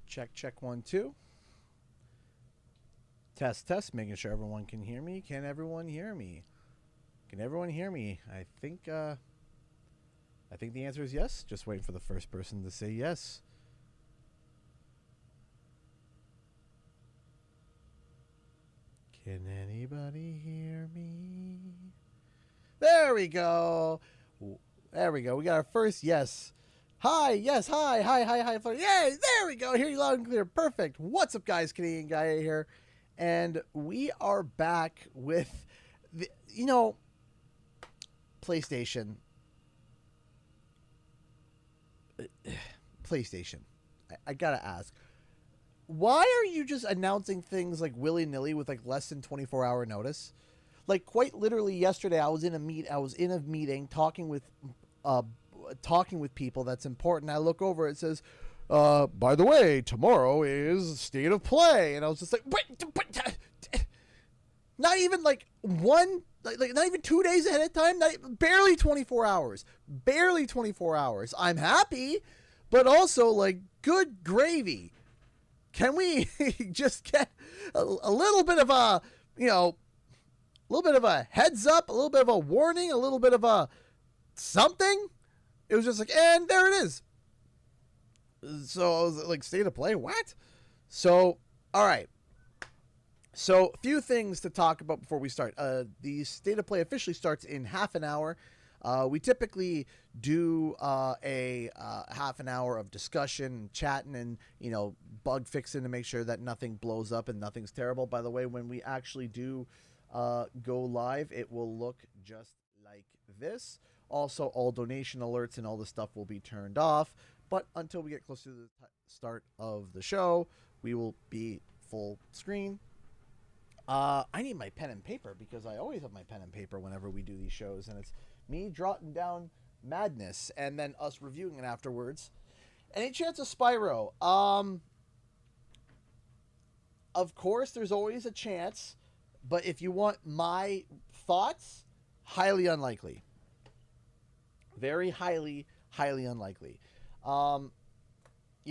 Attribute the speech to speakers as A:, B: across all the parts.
A: Check, check, 1, 2. Test, test, making sure everyone can hear me. Can everyone hear me? Can everyone hear me? I think the answer is yes. Just waiting for the first person to say yes. Can anybody hear me? There we go. There we go. We got our first yes. Hi, yes, hi. Yay, there we go. Hear you loud and clear. Perfect. What's up, guys? Canadian Guy here. And we are back with, PlayStation. PlayStation. I gotta ask. Why are you just announcing things like willy-nilly with like less than 24-hour notice? Like quite literally yesterday I was in a meeting talking with people that's important. I look over, it says, by the way, tomorrow is State of Play. And I was just like, but not even like one, like not even 2 days ahead of time, barely 24 hours. Barely 24 hours. I'm happy, but also like good gravy. Can we just get a little bit of a, a little bit of a heads up, a little bit of a warning, a little bit of a something? It was just like, and there it is. So I was like, State of Play, what? So, all right. So, a few things to talk about before we start. The State of Play officially starts in half an hour. We typically do a half an hour of discussion, chatting, and bug fixing to make sure that nothing blows up and nothing's terrible. By the way, when we actually do go live, it will look just like this. Also, all donation alerts and all this stuff will be turned off. But until we get close to the start of the show, we will be full screen. I need my pen and paper because I always have my pen and paper whenever we do these shows, and it's me jotting down madness and then us reviewing it afterwards. Any chance of Spyro? Of course, there's always a chance, but if you want my thoughts, highly unlikely. Very highly unlikely. You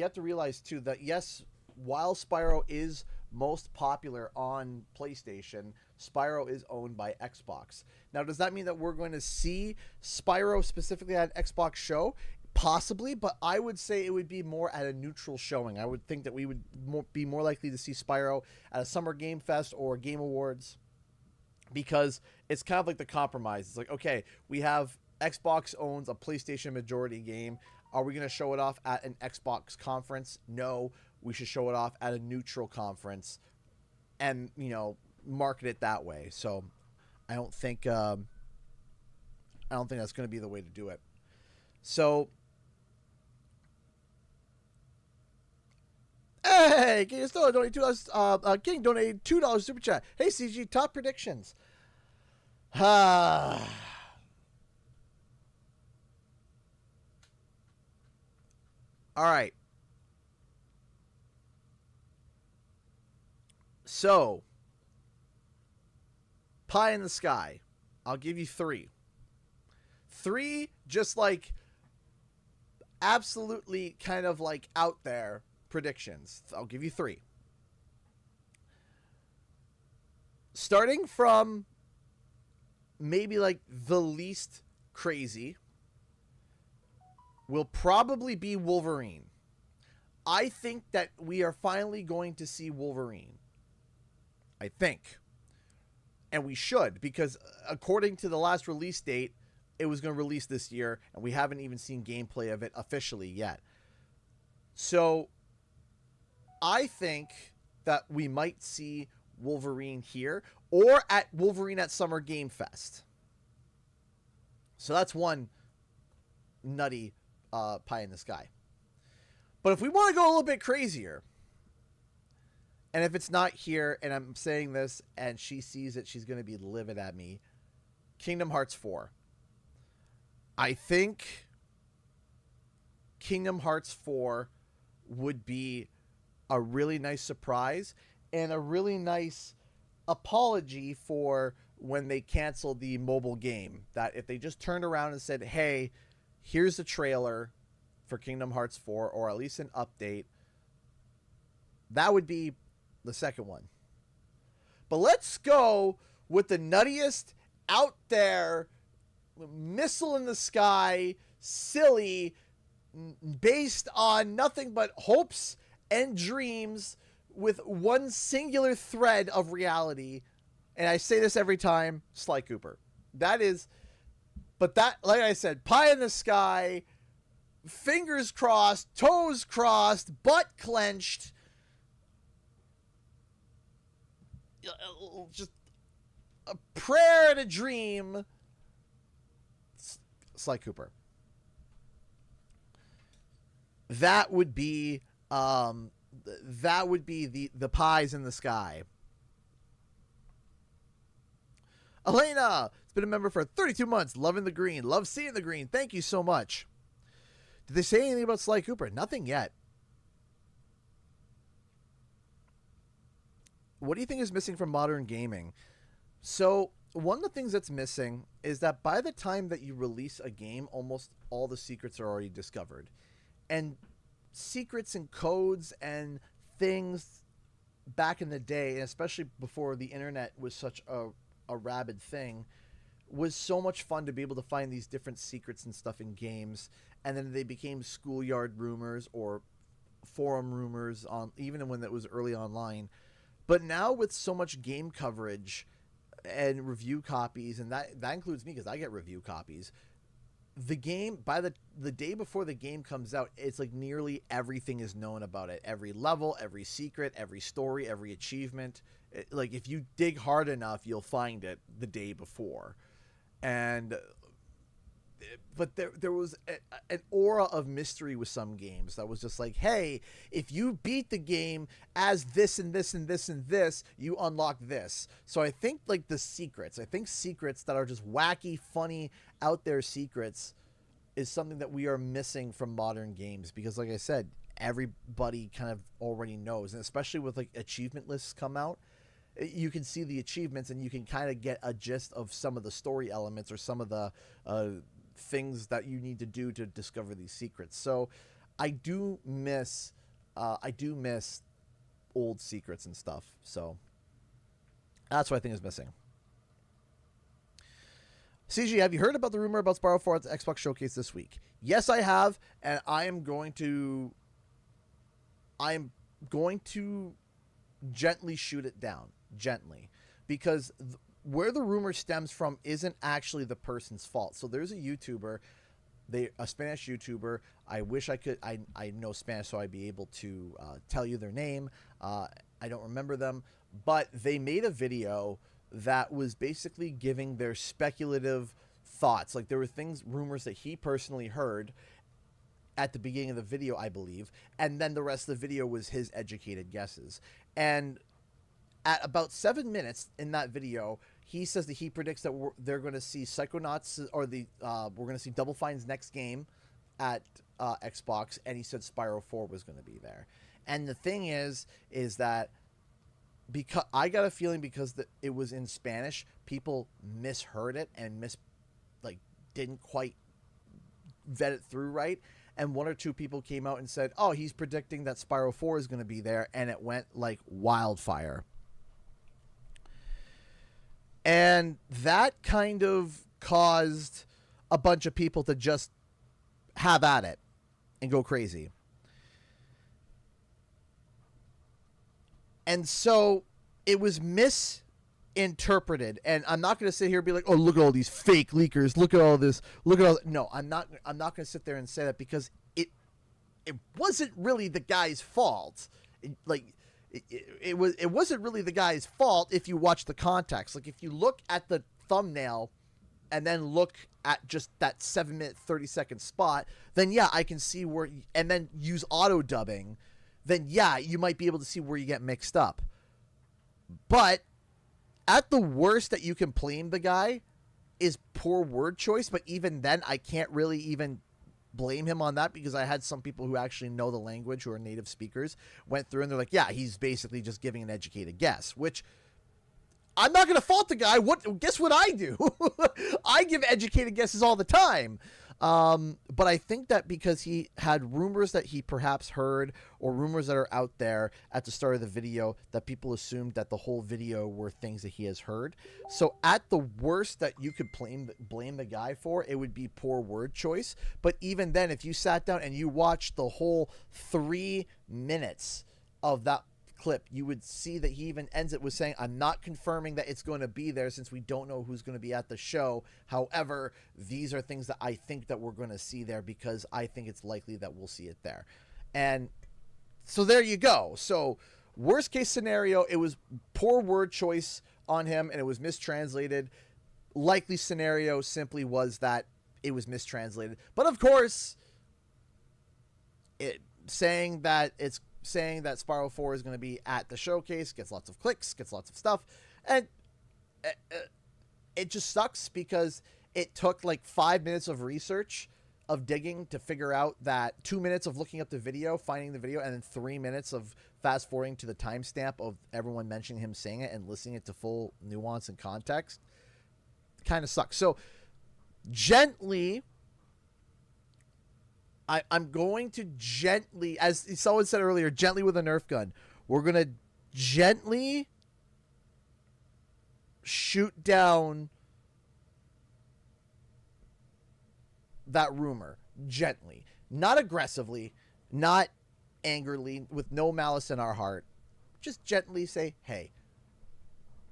A: have to realize too that yes, while Spyro is most popular on PlayStation, Spyro is owned by Xbox. Now, does that mean that we're going to see Spyro specifically at an Xbox show? Possibly, but I would say it would be more at a neutral showing. I would think that we would be more likely to see Spyro at a Summer Game Fest or Game Awards, because it's kind of like the compromise. It's like, okay, we have Xbox owns a PlayStation majority game. Are we going to show it off at an Xbox conference? No, we should show it off at a neutral conference and, market it that way. So I don't think that's going to be the way to do it. So, hey, King still donated $2. King donated $2 super chat. Hey, CG, top predictions. All right. So, pie in the sky. I'll give you 3. 3 just like absolutely kind of like out there predictions. I'll give you 3. Starting from maybe like the least crazy will probably be Wolverine. I think that we are finally going to see Wolverine. I think. And we should, because according to the last release date, it was going to release this year, and we haven't even seen gameplay of it officially yet. So, I think that we might see Wolverine here, or at Wolverine at Summer Game Fest. So that's one nutty pie in the sky. But if we want to go a little bit crazier, and if it's not here, and I'm saying this, and she sees it, she's going to be livid at me. Kingdom Hearts 4. I think Kingdom Hearts 4 would be a really nice surprise and a really nice apology for when they canceled the mobile game. That if they just turned around and said, hey, here's the trailer for Kingdom Hearts 4, or at least an update, That would be the second one. But let's go with the nuttiest out there, missile in the sky, silly, based on nothing but hopes and dreams with one singular thread of reality. And I say this every time, Sly Cooper. That is, but that, like I said, pie in the sky, fingers crossed, toes crossed, butt clenched, just a prayer and a dream. Sly Cooper. That would be the pies in the sky. Elena has been a member for 32 months. Loving the green. Love seeing the green. Thank you so much. Did they say anything about Sly Cooper? Nothing yet. What do you think is missing from modern gaming? So one of the things that's missing is that by the time that you release a game, almost all the secrets are already discovered. And secrets and codes and things back in the day, and especially before the internet was such a rabid thing, was so much fun to be able to find these different secrets and stuff in games. And then they became schoolyard rumors or forum rumors, on even when it was early online. But now with so much game coverage and review copies, and that includes me because I get review copies, the game, by the day before the game comes out, it's like nearly everything is known about it. Every level, every secret, every story, every achievement. Like if you dig hard enough, you'll find it the day before. But there was an aura of mystery with some games that was just like, hey, if you beat the game as this and this and this and this, you unlock this. So I think like secrets that are just wacky, funny, out there secrets is something that we are missing from modern games, because like I said, everybody kind of already knows, and especially with like achievement lists come out, you can see the achievements and you can kind of get a gist of some of the story elements or some of the things that you need to do to discover these secrets. So I do miss old secrets and stuff. So that's what I think is missing. CG, have you heard about the rumor about Spyro 4 at the Xbox Showcase this week? Yes, I have, and I am going to gently shoot it down. Gently. Because where the rumor stems from isn't actually the person's fault. So there's a YouTuber, a Spanish YouTuber. I wish I could. I know Spanish, so I'd be able to tell you their name. I don't remember them, but they made a video that was basically giving their speculative thoughts. Like there were rumors that he personally heard at the beginning of the video, I believe, and then the rest of the video was his educated guesses. And at about 7 minutes in that video, he says that he predicts that they're going to see Psychonauts, or we're going to see Double Fine's next game at Xbox, and he said Spyro 4 was going to be there. And the thing is that because I got a feeling because it was in Spanish, people misheard it and didn't quite vet it through right. And one or two people came out and said, oh, he's predicting that Spyro 4 is going to be there, and it went like wildfire. And that kind of caused a bunch of people to just have at it and go crazy. And so it was misinterpreted. And I'm not going to sit here and be like, oh, look at all these fake leakers. Look at all this. Look at all that. No, I'm not going to sit there and say that, because it wasn't really the guy's fault. It wasn't really the guy's fault if you watch the context. Like if you look at the thumbnail and then look at just that 7-minute, 30-second spot, then yeah, I can see where, and then use auto dubbing, then yeah, you might be able to see where you get mixed up. But at the worst that you can blame the guy is poor word choice. But even then, I can't really even blame him on that, because I had some people who actually know the language, who are native speakers, went through and they're like, yeah, he's basically just giving an educated guess, which I'm not going to fault the guy. Guess what I do? I give educated guesses all the time. But I think that because he had rumors that he perhaps heard, or rumors that are out there at the start of the video, that people assumed that the whole video were things that he has heard. So at the worst that you could blame the guy for, it would be poor word choice. But even then, if you sat down and you watched the whole 3 minutes of that clip, you would see that he even ends it with saying, I'm not confirming that it's going to be there since we don't know who's going to be at the show. However, these are things that I think that we're going to see there because I think it's likely that we'll see it there. And so there you go. So worst case scenario, it was poor word choice on him and it was mistranslated. Likely scenario simply was that it was mistranslated. But of course, saying that Spyro 4 is going to be at the showcase gets lots of clicks, gets lots of stuff, and it just sucks because it took like 5 minutes of research, of digging to figure out that 2 minutes of looking up the video, finding the video, and then 3 minutes of fast forwarding to the timestamp of everyone mentioning him saying it and listening it to full nuance and context. Kind of sucks. So gently, I'm going to gently, as someone said earlier, gently with a Nerf gun. We're going to gently shoot down that rumor. Gently. Not aggressively, not angrily, with no malice in our heart. Just gently say, hey,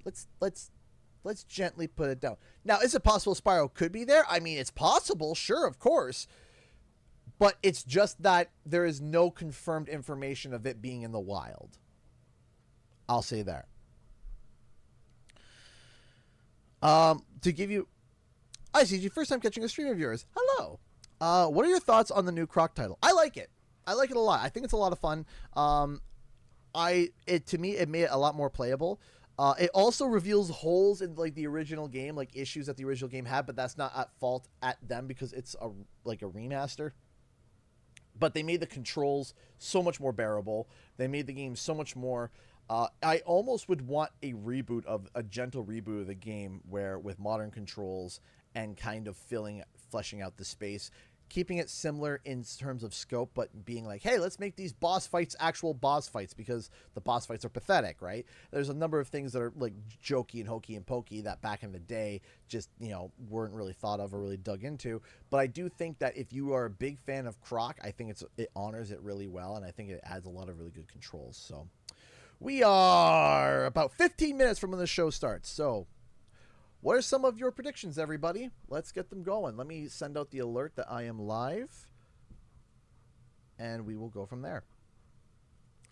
A: let's gently put it down. Now, is it possible Spyro could be there? I mean, it's possible, sure, of course. But it's just that there is no confirmed information of it being in the wild. I'll say that. To give you... Hi, CG. First time catching a stream of yours. Hello. What are your thoughts on the new Croc title? I like it. I like it a lot. I think it's a lot of fun. To me, it made it a lot more playable. It also reveals holes in like the original game, like issues that the original game had, but that's not at fault at them because it's a remaster. But they made the controls so much more bearable. They made the game so much more. I almost would want a gentle reboot of the game with modern controls and kind of fleshing out the space, keeping it similar in terms of scope, but being like, hey, let's make these boss fights actual boss fights because the boss fights are pathetic, right? There's a number of things that are like jokey and hokey and pokey that back in the day just, weren't really thought of or really dug into. But I do think that if you are a big fan of Croc, I think it honors it really well, and I think it adds a lot of really good controls. So we are about 15 minutes from when the show starts. So what are some of your predictions, everybody? Let's get them going. Let me send out the alert that I am live, and we will go from there.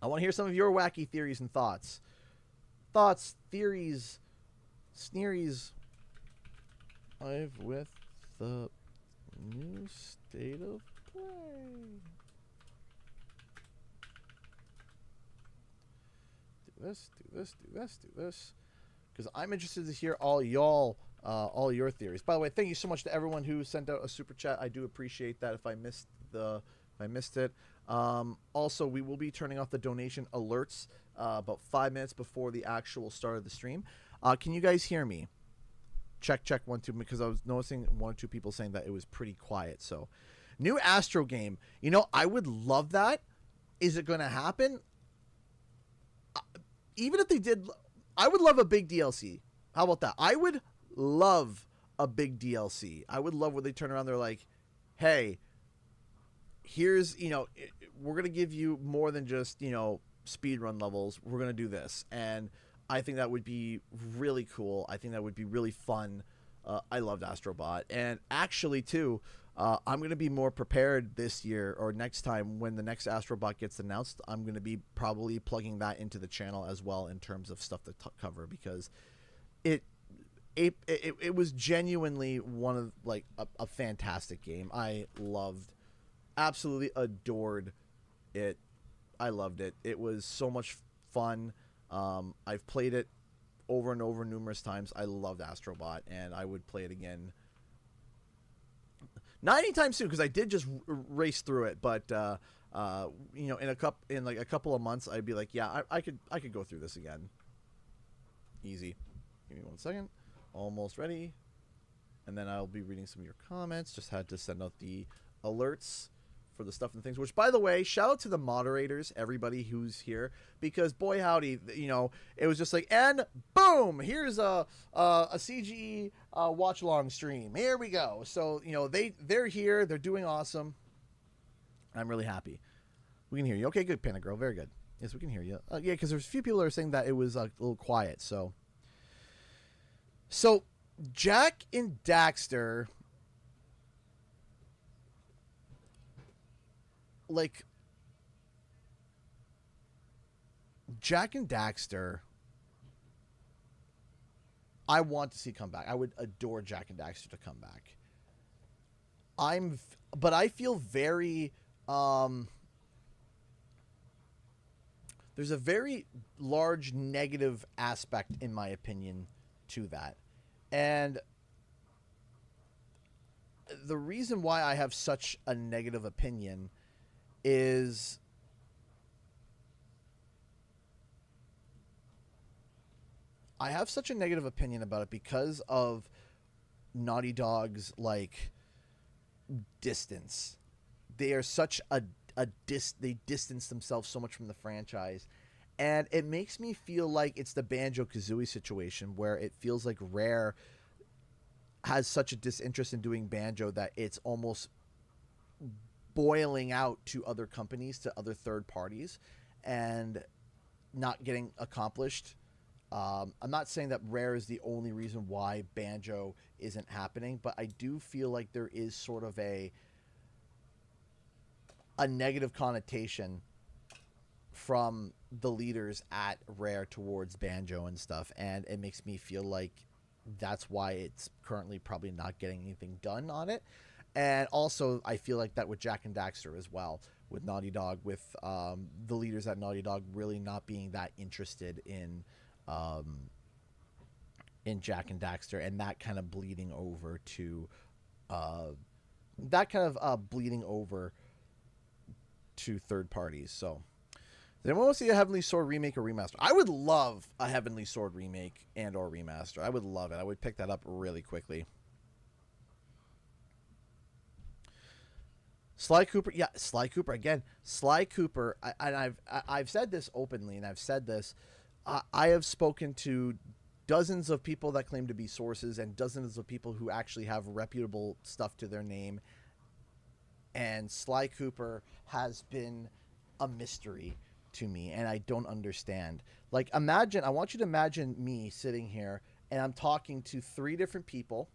A: I want to hear some of your wacky theories and thoughts. Thoughts, theories, sneeries. Live with the new state of play. Do this, do this, do this, do this. Because I'm interested to hear all your theories. By the way, thank you so much to everyone who sent out a super chat. I do appreciate that. If I missed it. Also, we will be turning off the donation alerts about 5 minutes before the actual start of the stream. Can you guys hear me? Check 1 2, because I was noticing 1 or 2 people saying that it was pretty quiet. So, new Astro game. I would love that. Is it going to happen? Even if they did. I would love a big DLC. How about that? I would love a big DLC. I would love when they turn around, they're like, hey, here's, we're going to give you more than just, speedrun levels. We're going to do this. And I think that would be really cool. I think that would be really fun. I loved Astro Bot. And actually, too, I'm going to be more prepared this year or next time when the next Astro Bot gets announced. I'm going to be probably plugging that into the channel as well in terms of stuff to cover, because it was genuinely one of like a fantastic game. I absolutely adored it. I loved it. It was so much fun. I've played it over and over numerous times. I loved Astro Bot, and I would play it again. Not anytime soon, because I did just race through it, but in a couple of months, I'd be like, yeah, I could go through this again. Easy. Give me 1 second. Almost ready. and then I'll be reading some of your comments. Just had to send out the alerts for the stuff and things, which, by the way, shout out to the moderators, everybody who's here, because boy howdy, you know, it was just like, and boom, here's a CGE watch along stream. Here we go. So, you know, they're here, they're doing awesome. I'm really happy. We can hear you. Okay, good, Panda Girl, very good. Yes, we can hear you. Yeah, because there's a few people that are saying that it was a little quiet. So Jack and Daxter, like, Jack and Daxter, I want to see come back. I would adore Jack and Daxter to come back. But I feel very, there's a very large negative aspect, in my opinion, to that. And the reason why I have such a negative opinion is I have such a negative opinion about it because of Naughty Dog's, like, distance. They are such they distance themselves so much from the franchise, and it makes me feel like it's the Banjo-Kazooie situation where it feels like Rare has such a disinterest in doing Banjo that it's almost boiling out to other companies, to other third parties, and not getting accomplished. I'm not saying that Rare is the only reason why Banjo isn't happening, but I do feel like there is sort of a negative connotation from the leaders at Rare towards Banjo and stuff, and it makes me feel like that's why it's currently probably not getting anything done on it. And also, I feel like that with Jack and Daxter as well, with Naughty Dog, with the leaders at Naughty Dog really not being that interested in Jack and Daxter, and that kind of bleeding over to third parties. So, does anyone want to see a Heavenly Sword remake or remaster? I would love a Heavenly Sword remake and or remaster. I would love it. I would pick that up really quickly. Sly Cooper, yeah, Sly Cooper again. Sly Cooper, I've said this openly, and I've said this. I have spoken to dozens of people that claim to be sources and dozens of people who actually have reputable stuff to their name. And Sly Cooper has been a mystery to me, and I don't understand. Like, I want you to imagine me sitting here, and I'm talking to 3 different people.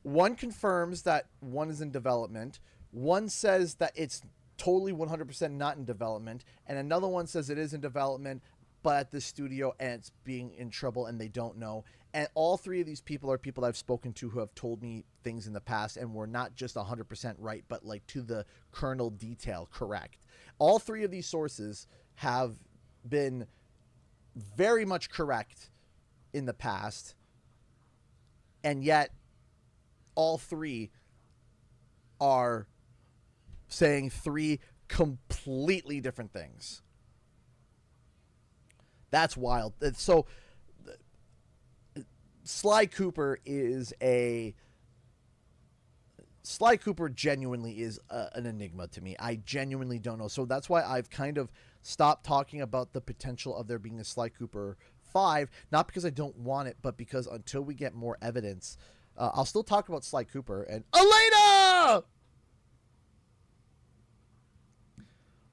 A: One confirms that one is in development. One says that it's totally 100% not in development. And another one says it is in development, but at the studio, and it's being in trouble, and they don't know. And all 3 of these people are people I've spoken to who have told me things in the past and were not just 100% right, but like to the kernel detail correct. All 3 of these sources have been very much correct in the past, and yet all 3 are saying 3 completely different things. That's wild. So Sly Cooper genuinely is an enigma to me. I genuinely don't know. So that's why I've kind of stopped talking about the potential of there being a Sly Cooper 5, not because I don't want it, but because until we get more evidence, I'll still talk about Sly Cooper. And Elena!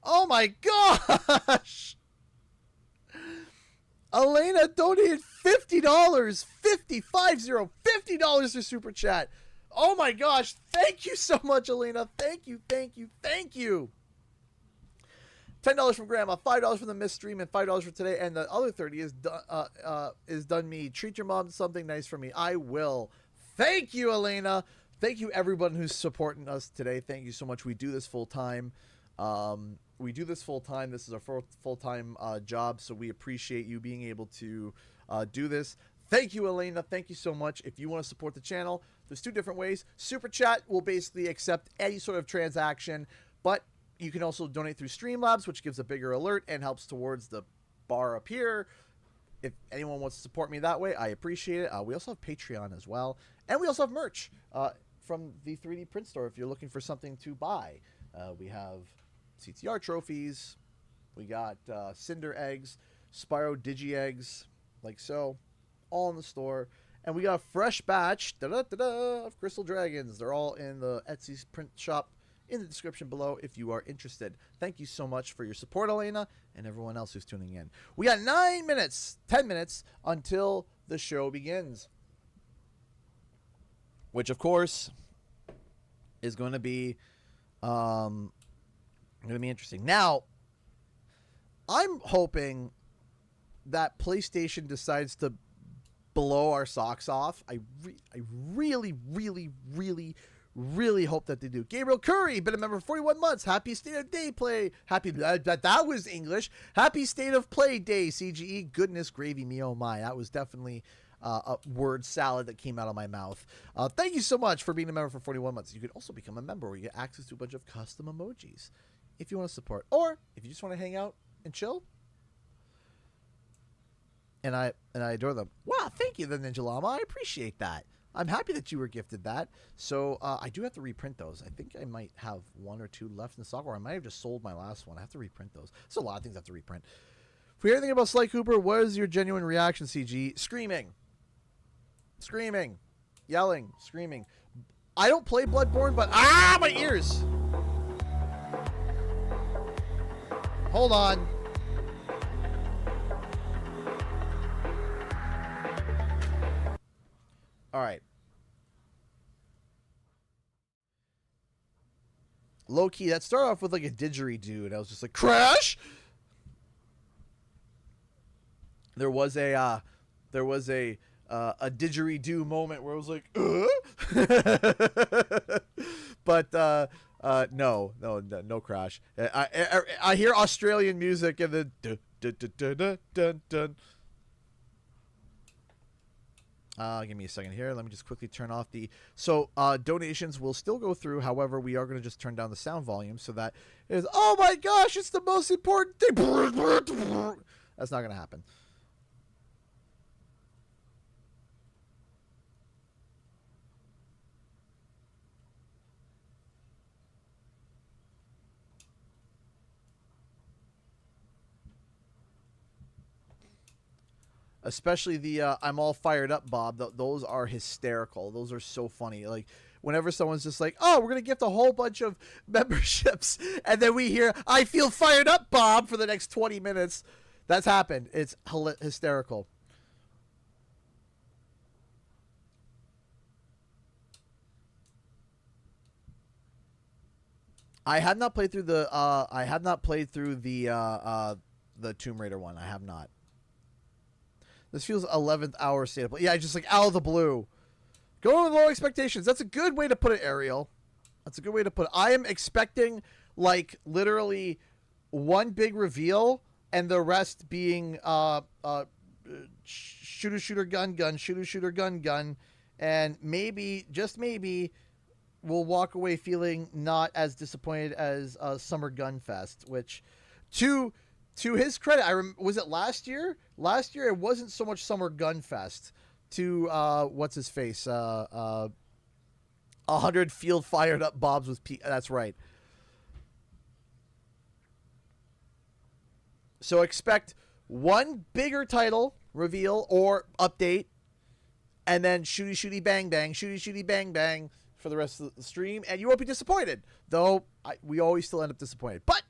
A: Oh my gosh! Elena donated $50, $50 to Super Chat. Oh my gosh, thank you so much, Elena. Thank you. $10 from Grandma, $5 from the Miss Stream, and $5 for today, and the other 30 is done me. Treat your mom to something nice for me. I will. Thank you, Elena. Thank you, everyone who's supporting us today. Thank you so much. We do this full time. This is our full-time job, so we appreciate you being able to do this. Thank you, Elena. Thank you so much. If you want to support the channel, there's 2 different ways. Super Chat will basically accept any sort of transaction, but you can also donate through Streamlabs, which gives a bigger alert and helps towards the bar up here. if anyone wants to support me that way, I appreciate it. We also have Patreon as well. And we also have merch from the 3D print store if you're looking for something to buy. We have CTR trophies. We got Cinder eggs, Spyro Digi eggs, like so, all in the store. And we got a fresh batch of Crystal Dragons. They're all in the Etsy print shop in the description below if you are interested. Thank you so much for your support, Elena, and everyone else who's tuning in. We got 10 minutes until the show begins. Which, of course, is going to be interesting. Now, I'm hoping that PlayStation decides to blow our socks off. I really, really, really, really hope that they do. Gabriel Curry, been a member for 41 months. Happy State of Day play. That was English. Happy State of Play Day, CGE. Goodness gravy me, oh my. That was definitely a word salad that came out of my mouth. Thank you so much for being a member for 41 months. You can also become a member where you get access to a bunch of custom emojis if you want to support. Or if you just want to hang out and chill. And I adore them. Wow, thank you, the Ninja Llama. I appreciate that. I'm happy that you were gifted that. So I do have to reprint those. I think I might have one or two left in the stock, or I might have just sold my last one. I have to reprint those. There's a lot of things I have to reprint. If you hear anything about Sly Cooper, what is your genuine reaction, CG? Screaming. Screaming. Yelling. Screaming. I don't play Bloodborne, but... Ah, my ears! Hold on. All right. Low key, that started off with like a didgeridoo, and I was just like, crash. There was a didgeridoo moment where I was like, but no crash. I hear Australian music and then dun, dun, dun, dun, dun, dun, dun. Give me a second here. Let me just quickly turn off the... So, donations will still go through. However, we are going to just turn down the sound volume so that it is... Oh my gosh, it's the most important thing. That's not going to happen. Especially the I'm all fired up, Bob. Those are hysterical. Those are so funny. Like, whenever someone's just like, oh, we're going to gift a whole bunch of memberships. And then we hear, I feel fired up, Bob, for the next 20 minutes. That's happened. It's hysterical. I have not played through the the Tomb Raider one. I have not. This feels 11th hour state of play. Yeah, just like out of the blue. Go with low expectations. That's a good way to put it, Ariel. That's a good way to put it. I am expecting like literally one big reveal and the rest being shooter gun, shooter gun, and maybe, just maybe, we'll walk away feeling not as disappointed as Summer Gun Fest, which to his credit, was it last year? Last year, it wasn't so much Summer Gun Fest. To, what's his face? 100 field fired up Bobs with that's right. So expect one bigger title reveal or update, and then shooty bang bang, shooty bang bang for the rest of the stream, and you won't be disappointed. Though, we always still end up disappointed. But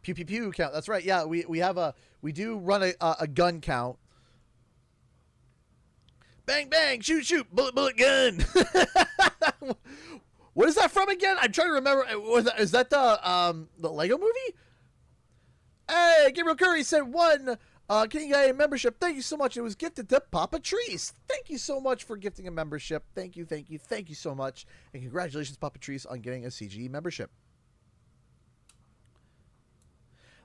A: pew pew pew count. That's right. Yeah, we do run a gun count. Bang bang, shoot, bullet gun. What is that from again? I'm trying to remember. Is that the Lego movie? Hey, Gabriel Curry said one King Guy membership. Thank you so much. It was gifted to Papa Treese. Thank you so much for gifting a membership. Thank you so much, and congratulations, Papa Treese, on getting a CGE membership.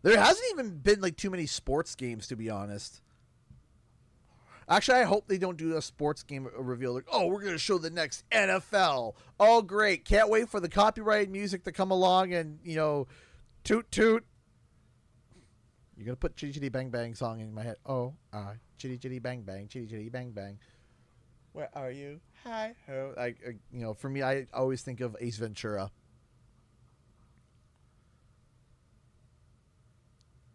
A: There hasn't even been like too many sports games, to be honest. Actually, I hope they don't do a sports game reveal. Like, oh, we're going to show the next NFL. Oh, great. Can't wait for the copyrighted music to come along and, you know, toot toot. You're going to put Chitty Chitty Bang Bang song in my head. Oh, Chitty Chitty Bang Bang, Chitty Chitty Bang Bang. Where are you? Hi ho. You know, for me, I always think of Ace Ventura.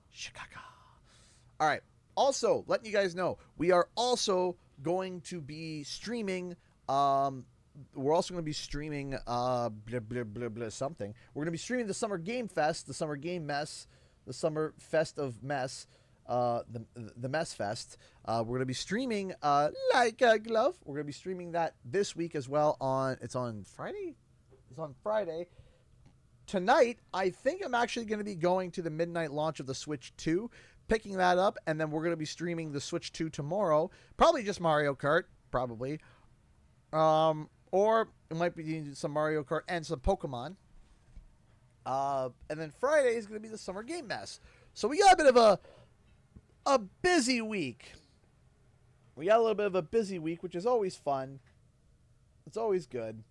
A: Chicago. All right. Also, letting you guys know, we are also going to be streaming. We're also going to be streaming something. We're going to be streaming the Summer Game Fest, the Summer Game Mess, the Summer Fest of Mess, the Mess Fest. We're going to be streaming like a glove. We're going to be streaming that this week as well. It's on Friday. It's on Friday. Tonight, I think I'm actually going to be going to the midnight launch of the Switch 2, picking that up, and then we're going to be streaming the Switch 2 tomorrow. Probably just Mario Kart, probably. Or it might be some Mario Kart and some Pokemon. And then Friday is going to be the Summer Game Mess. So we got a bit of a busy week. We got a little bit of a busy week, which is always fun. It's always good.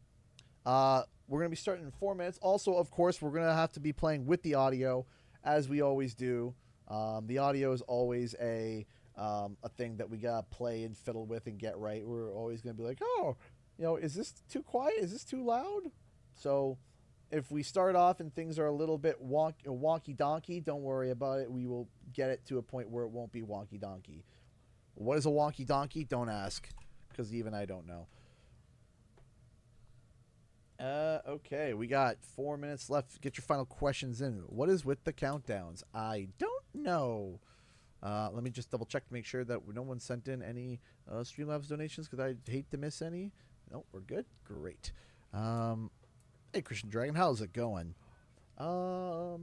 A: We're going to be starting in 4 minutes. Also, of course, we're going to have to be playing with the audio, as we always do. The audio is always a thing that we got to play and fiddle with and get right. We're always going to be like, oh, you know, is this too quiet? Is this too loud? So if we start off and things are a little bit wonky-donkey, don't worry about it. We will get it to a point where it won't be wonky-donkey. What is a wonky-donkey? Don't ask, because even I don't know. Okay, we got 4 minutes left. Get your final questions in. What is with the countdowns? I don't know. Let me just double check to make sure that no one sent in any Streamlabs donations, because I hate to miss any. No, we're good. Great. Hey, Christian Dragon, how's it going? So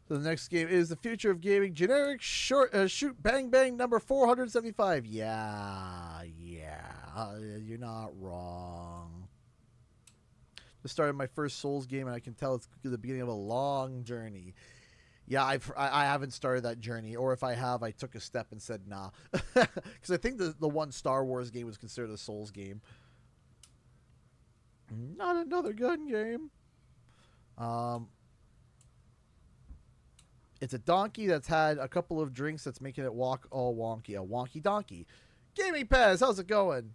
A: the next game is the future of gaming, generic shoot bang bang number 475. Yeah, you're not wrong. Just started my first Souls game, and I can tell it's the beginning of a long journey. Yeah, I haven't started that journey, or if I have, I took a step and said nah, because I think the one Star Wars game was considered a Souls game. Not another gun game. It's a donkey that's had a couple of drinks that's making it walk all wonky. A wonky donkey. Gaming Pez, how's it going?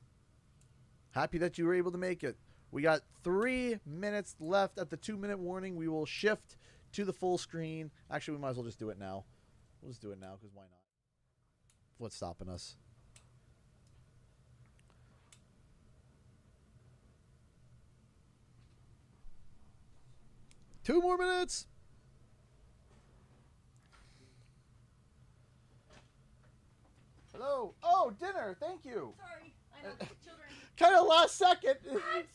A: Happy that you were able to make it. We got 3 minutes left at the 2-minute warning. We will shift to the full screen. Actually, we might as well just do it now. We'll just do it now, because why not? What's stopping us? Two more minutes. Hello. Oh, dinner. Thank you.
B: Sorry, I know, children.
A: Kind of last second.
B: I'm sorry.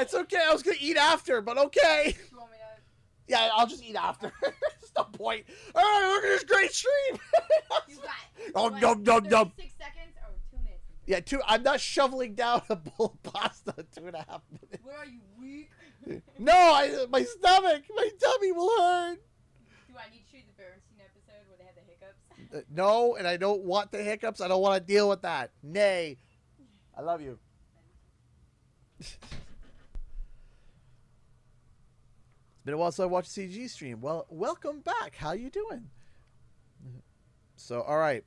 A: It's okay. I was going to eat after, but okay.
B: You want me to?
A: Yeah, I'll just eat after. There's no point. All right, look at this great stream.
B: You got it.
A: Oh,
B: Like,
A: num, num, num.
B: 36 seconds or 2 minutes?
A: Yeah, I'm not shoveling down a bowl of pasta in 2.5 minutes.
B: What are you, weak?
A: No, my stomach, my tummy will hurt.
B: Do I need to shoot the Bernstein episode where they have the hiccups?
A: No, and I don't want the hiccups. I don't want to deal with that. Nay. I love you. It's been a while since I watched a CGE stream. Well, welcome back. How you doing? So, all right.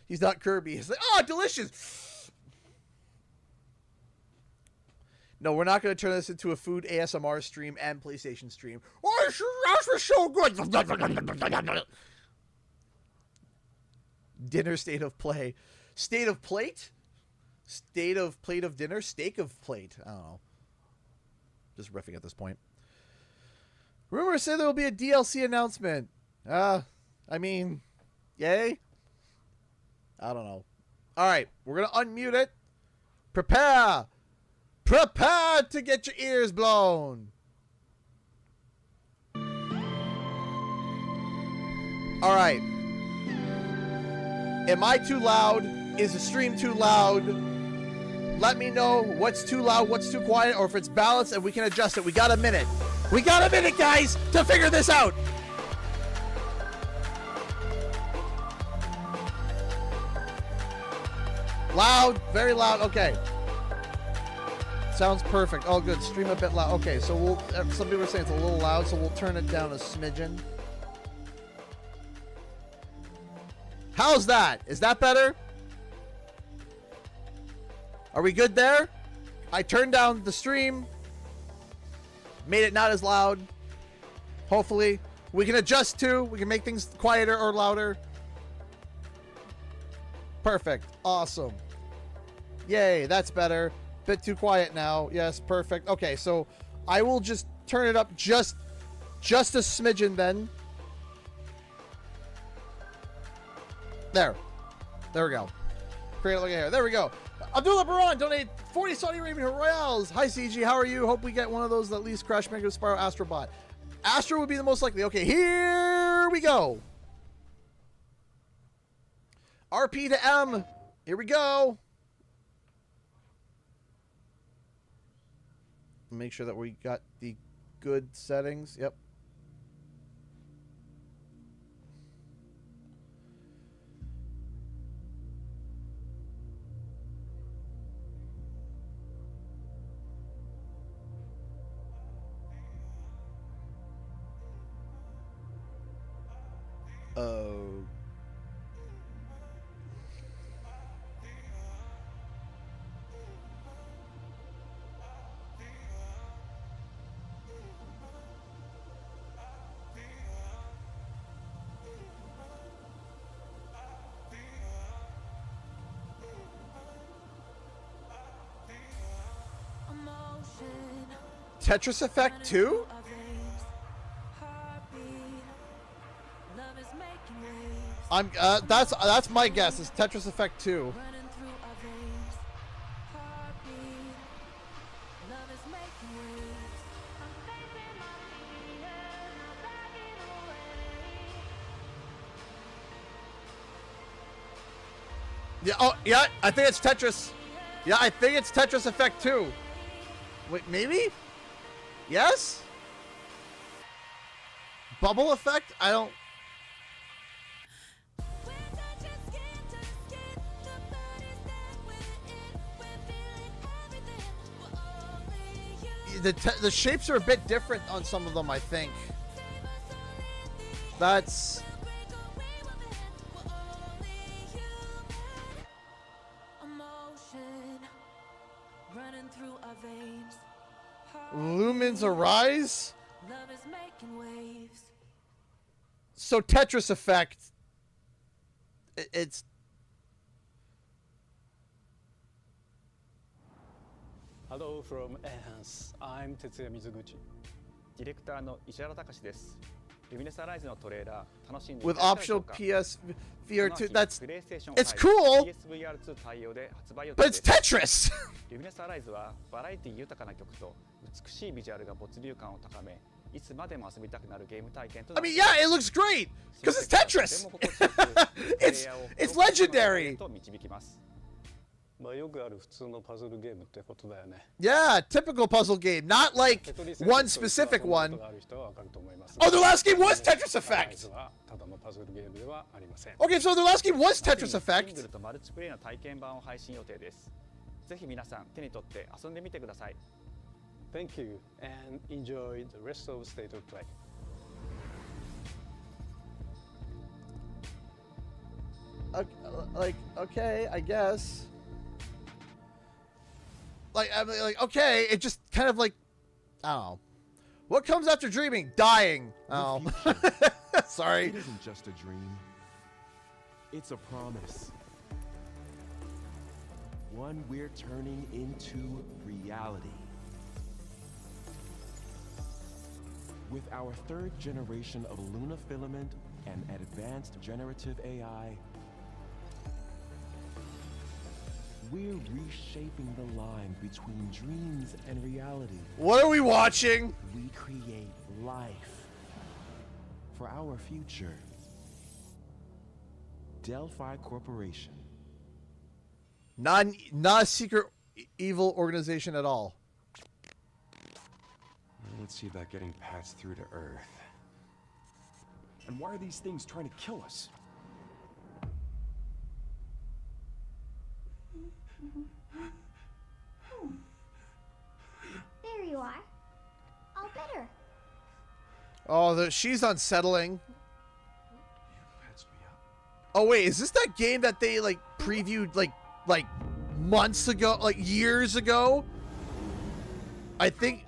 A: He's not Kirby. He's like, oh, delicious. No, we're not going to turn this into a food ASMR stream and PlayStation stream. Oh, this was so good. Dinner state of play. State of plate? State of plate of dinner? Steak of plate. I don't know. Just riffing at this point. Rumors say there will be a DLC announcement. I mean, yay? I don't know. All right, we're going to unmute it. Prepare. Prepare to get your ears blown. All right. Am I too loud? Is the stream too loud? let me know what's too loud, what's too quiet, or if it's balanced, and we can adjust it. We got a minute. We got a minute, guys, to figure this out. Loud, very loud. Okay. Sounds perfect. Oh, good. Stream a bit loud. Okay, so we'll. Some people are saying it's a little loud, so we'll turn it down a smidgen. How's that? Is that better? Are we good there? I turned down the stream. Made it not as loud. Hopefully. We can adjust too. We can make things quieter or louder. Perfect. Awesome. Yay, that's better. Bit too quiet now. Yes, perfect. Okay, so I will just turn it up just a smidgen then. There we go. Create a look at here. There we go. Abdullah Baran donate 40 Saudi Arabian Royals. Hi CG, how are you? Hope we get one of those that at least Crash Mega Spyro Astro Bot. Astro would be the most likely. Okay, here we go. RP to M. Here we go. Make sure that we got the good settings. Yep. Oh. Tetris Effect 2? I'm that's my guess. Is Tetris Effect 2. Yeah, oh, yeah, I think it's Tetris. Yeah, I think it's Tetris Effect 2. Wait, maybe? Yes? Bubble Effect? I don't... The shapes are a bit different on some of them, I think. That's... Lumens Arise? So Tetris Effect. It's...
C: Hello from Enhance. I'm Tetsuya Mizuguchi. ディレクターの石原隆です。Luminous Arise のトレーラー楽しんでい
A: With
C: ただけたでしょ
A: optional
C: うか
A: PSVR2. That's...
C: PlayStation
A: It's
C: 5
A: cool!
C: PSVR2 対応で発売予
A: But
C: 定
A: it's
C: です。
A: Tetris!
C: Luminous Arise はバラエティ豊かな曲と美しいビジュアルが没入感を高め、いつまでも遊びたくなるゲーム体験とな
A: I
C: って
A: mean, yeah, it looks great! Because it's Tetris! It's legendary!
C: と導きます。
D: まあよくある普通のパズルゲームってことだよね。
A: Yeah, typical puzzle game. Not like one specific one. Oh, the last game was Tetris Effect! Okay, so the last game was Tetris Effect.
C: シングルとマルチプレイの体験版を配信予定です。ぜひ皆さん手に取って遊んでみてください。
D: Thank you and enjoy the rest of State of Play.
A: Like, okay, I guess. Like, I mean, like, okay, it just kind of like, I don't know. What comes after dreaming? Dying. Oh, sorry.
E: It isn't just a dream. It's a promise. One we're turning into reality. With our third generation of Luna filament and advanced generative AI, we're reshaping the line between dreams and reality.
A: What are we watching?
E: We create life for our future. Delphi Corporation.
A: Not a secret evil organization at all.
E: Let's see about getting Pats through to Earth. And why are these things trying to kill us?
F: There you are. All better.
A: Oh, she's unsettling.
E: Patch me up.
A: Oh wait, is this that game that they like previewed like months ago, like years ago? I think.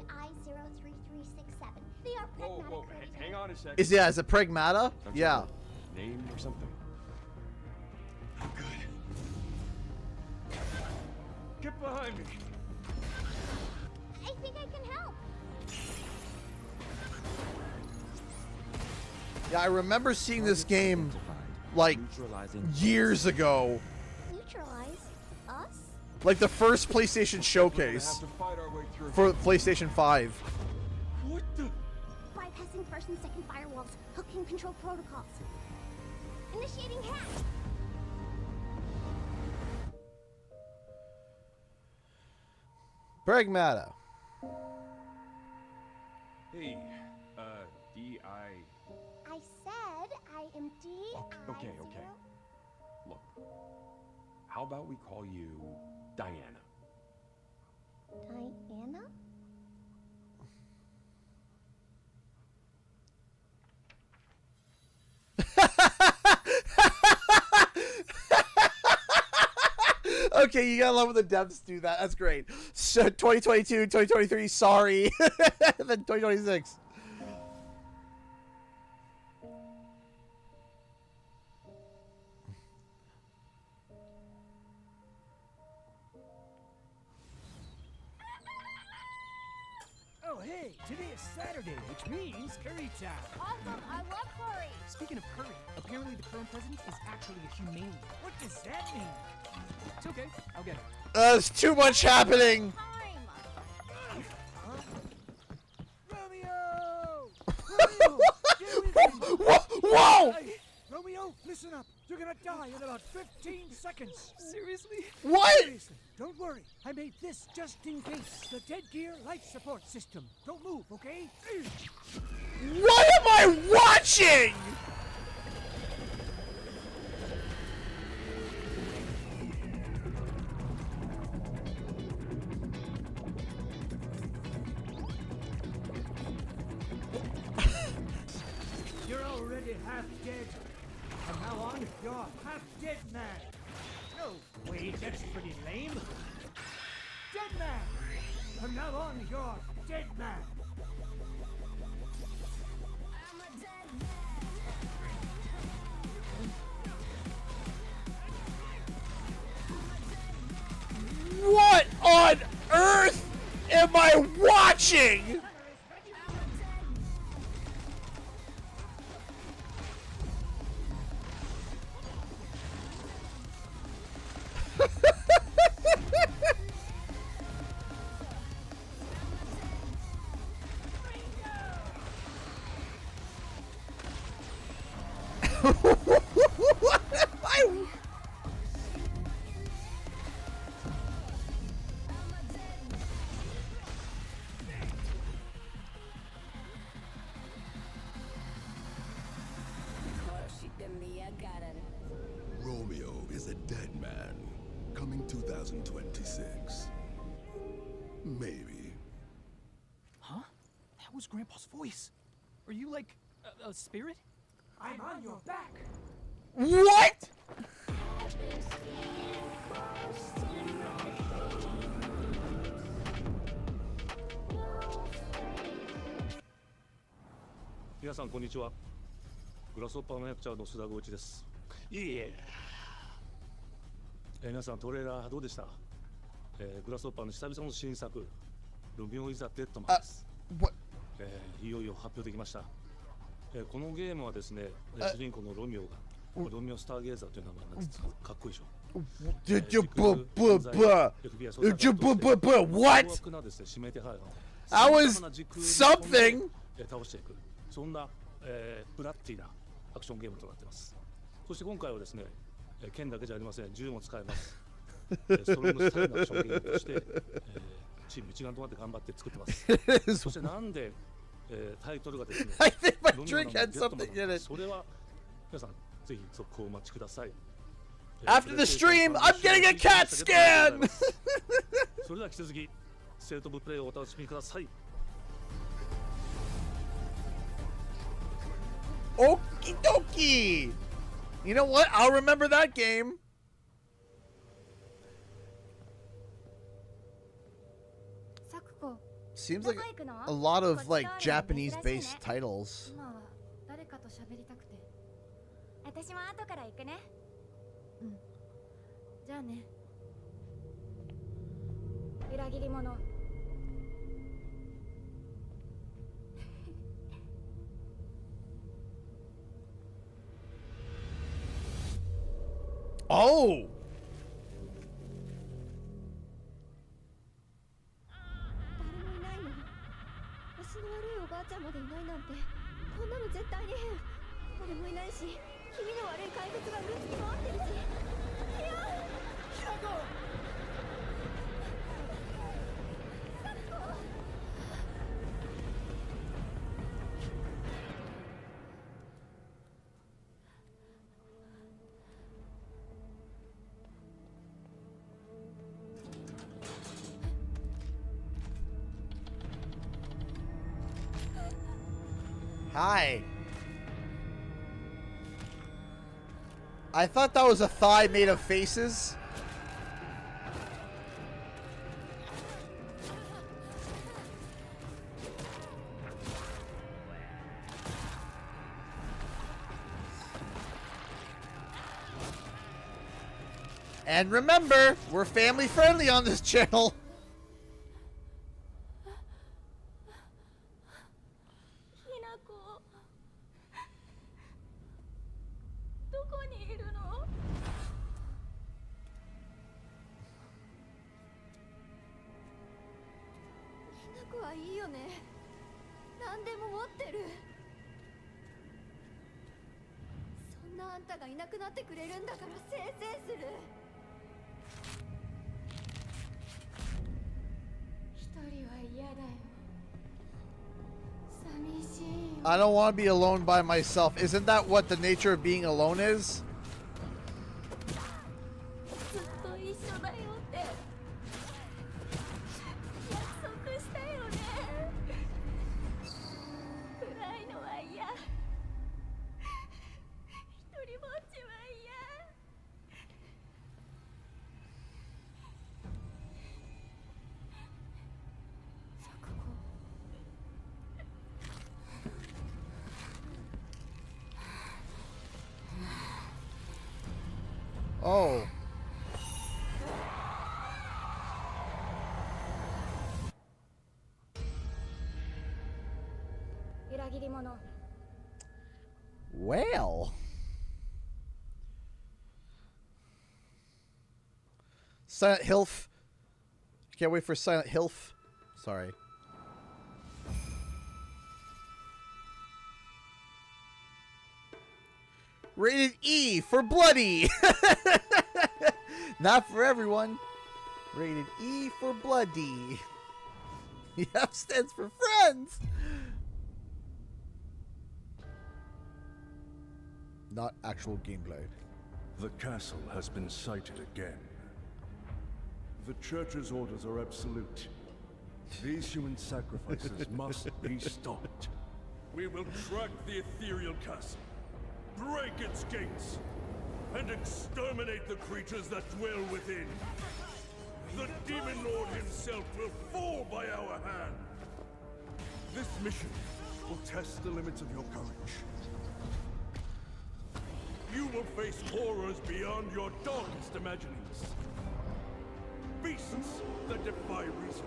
F: I am DI-03367. They are pragmatic.
E: Whoa, hang on a second.
A: Is it Pragmata?
E: Don't you
A: Yeah.
E: have a name or something? Good. Get behind me.
F: I think I can help.
A: Yeah, I remember seeing this game like
E: Neutralizing
A: years ago.
F: Neutralize us?
A: Like the first PlayStation
E: We're
A: showcase
E: gonna have to fight our way through.
A: for PlayStation 5.
E: What the?
F: Bypassing first and second firewalls. Hooking control protocols. Initiating hack.
A: Pragmata.
E: Hey, D.I.
F: I said I am DI.
E: Okay. Look, how about we call you Diana?
F: Diana?
A: Okay, you gotta love when the devs do that. That's great. So 2022, 2023, sorry. Then 2026.
G: Oh, hey, today is Saturday, which means curry time.
B: Awesome, I love curry.
G: Speaking of curry, apparently the current president is actually a humane. What does that mean? It's okay, I'll get it.
A: There's too much happening.
B: Time.
G: Romeo! Romeo! Get with me!
A: Whoa!
G: Hey, Romeo, listen up. You're gonna die in about 15 seconds. Seriously?
A: What?
G: Seriously, don't worry. I made this just in case. The dead gear life support system. Don't move, okay?
A: What am I watching?
G: You're already half dead. From now on, you're half dead man. No, wait, that's pretty lame. Dead man. From now on, you're dead man.
A: What on earth am I watching? What am I?
H: Romeo is a dead man. Coming 2026. Maybe.
G: Huh? That was Grandpa's voice. Are you like a spirit? I'm on your back.
A: What?
C: 皆さんこんにちは。グラスホッパーの役者の須田剛一です。いえ。皆さんトレーラーどうでした？グラスホッパーの久々の新作ロミオイザデッドマンです。
A: What?
C: いよいよ発表できました。このゲームはですね、主人公のロミオがロミオスターゲーザーという名前なんです。かっこいいでしょ。
A: What?
C: 指名手配犯
A: That was something.
C: 倒していくそんな、ブラッディなアクションゲームとなっています。そして今回はですね、剣だけじゃありません、銃も使えます。
I: それもさらなる証言として、チーム一丸となって頑張って作ってます。そしてなんで、タイトルがですね、
A: I think my
I: ロミオ
A: drink
I: なの
A: had
I: にジェットマ
A: something
I: ンな
A: in
I: の
A: it.
I: それは皆さんぜひ続行をお待ちください。
A: After the stream, I'm getting a CAT scan!
I: それでは引き続きステートオブプレイをお楽しみください。
A: Okie dokie! You know what? I'll remember that game. Seems like a lot of like Japanese-based titles.
F: 今は誰かと喋りたくて。私も後から行くね。うん。じゃあね。裏切り者。
A: Oh!
F: 誰もいないの。足の悪いおばあちゃんまでいないなんて、こんなの絶対に変。誰もいないし、気味の悪い怪物がうつに回ってるし。いや、ヒラコ。
A: Hi. I thought that was a thigh made of faces. And remember, we're family friendly on this channel.
F: いいよね。何でも持ってる。そんなあんたがいなくなってくれるんだからせいせいする。一人は嫌だよ。寂しいよ。
A: I don't want to be alone by myself. Isn't that what the nature of being alone is?
F: ずっと一緒だよって約束したよね。暗いのは嫌。一人ぼっちは嫌。錯誤。
A: Oh. Well. Silent Hilf. Can't wait for Silent Hilf. Sorry. Rated E for bloody. Not for everyone. Rated E for bloody. The F stands for friends. Not actual gameplay.
H: The castle has been sighted again. The Church's orders are absolute. These human sacrifices must be stopped.
J: We will track the ethereal castle, break its gates, and exterminate the creatures that dwell within. The Demon Lord himself will fall by our hand.
H: This mission will test the limits of your courage.
J: You will face horrors beyond your darkest imaginings. Beasts that defy reason.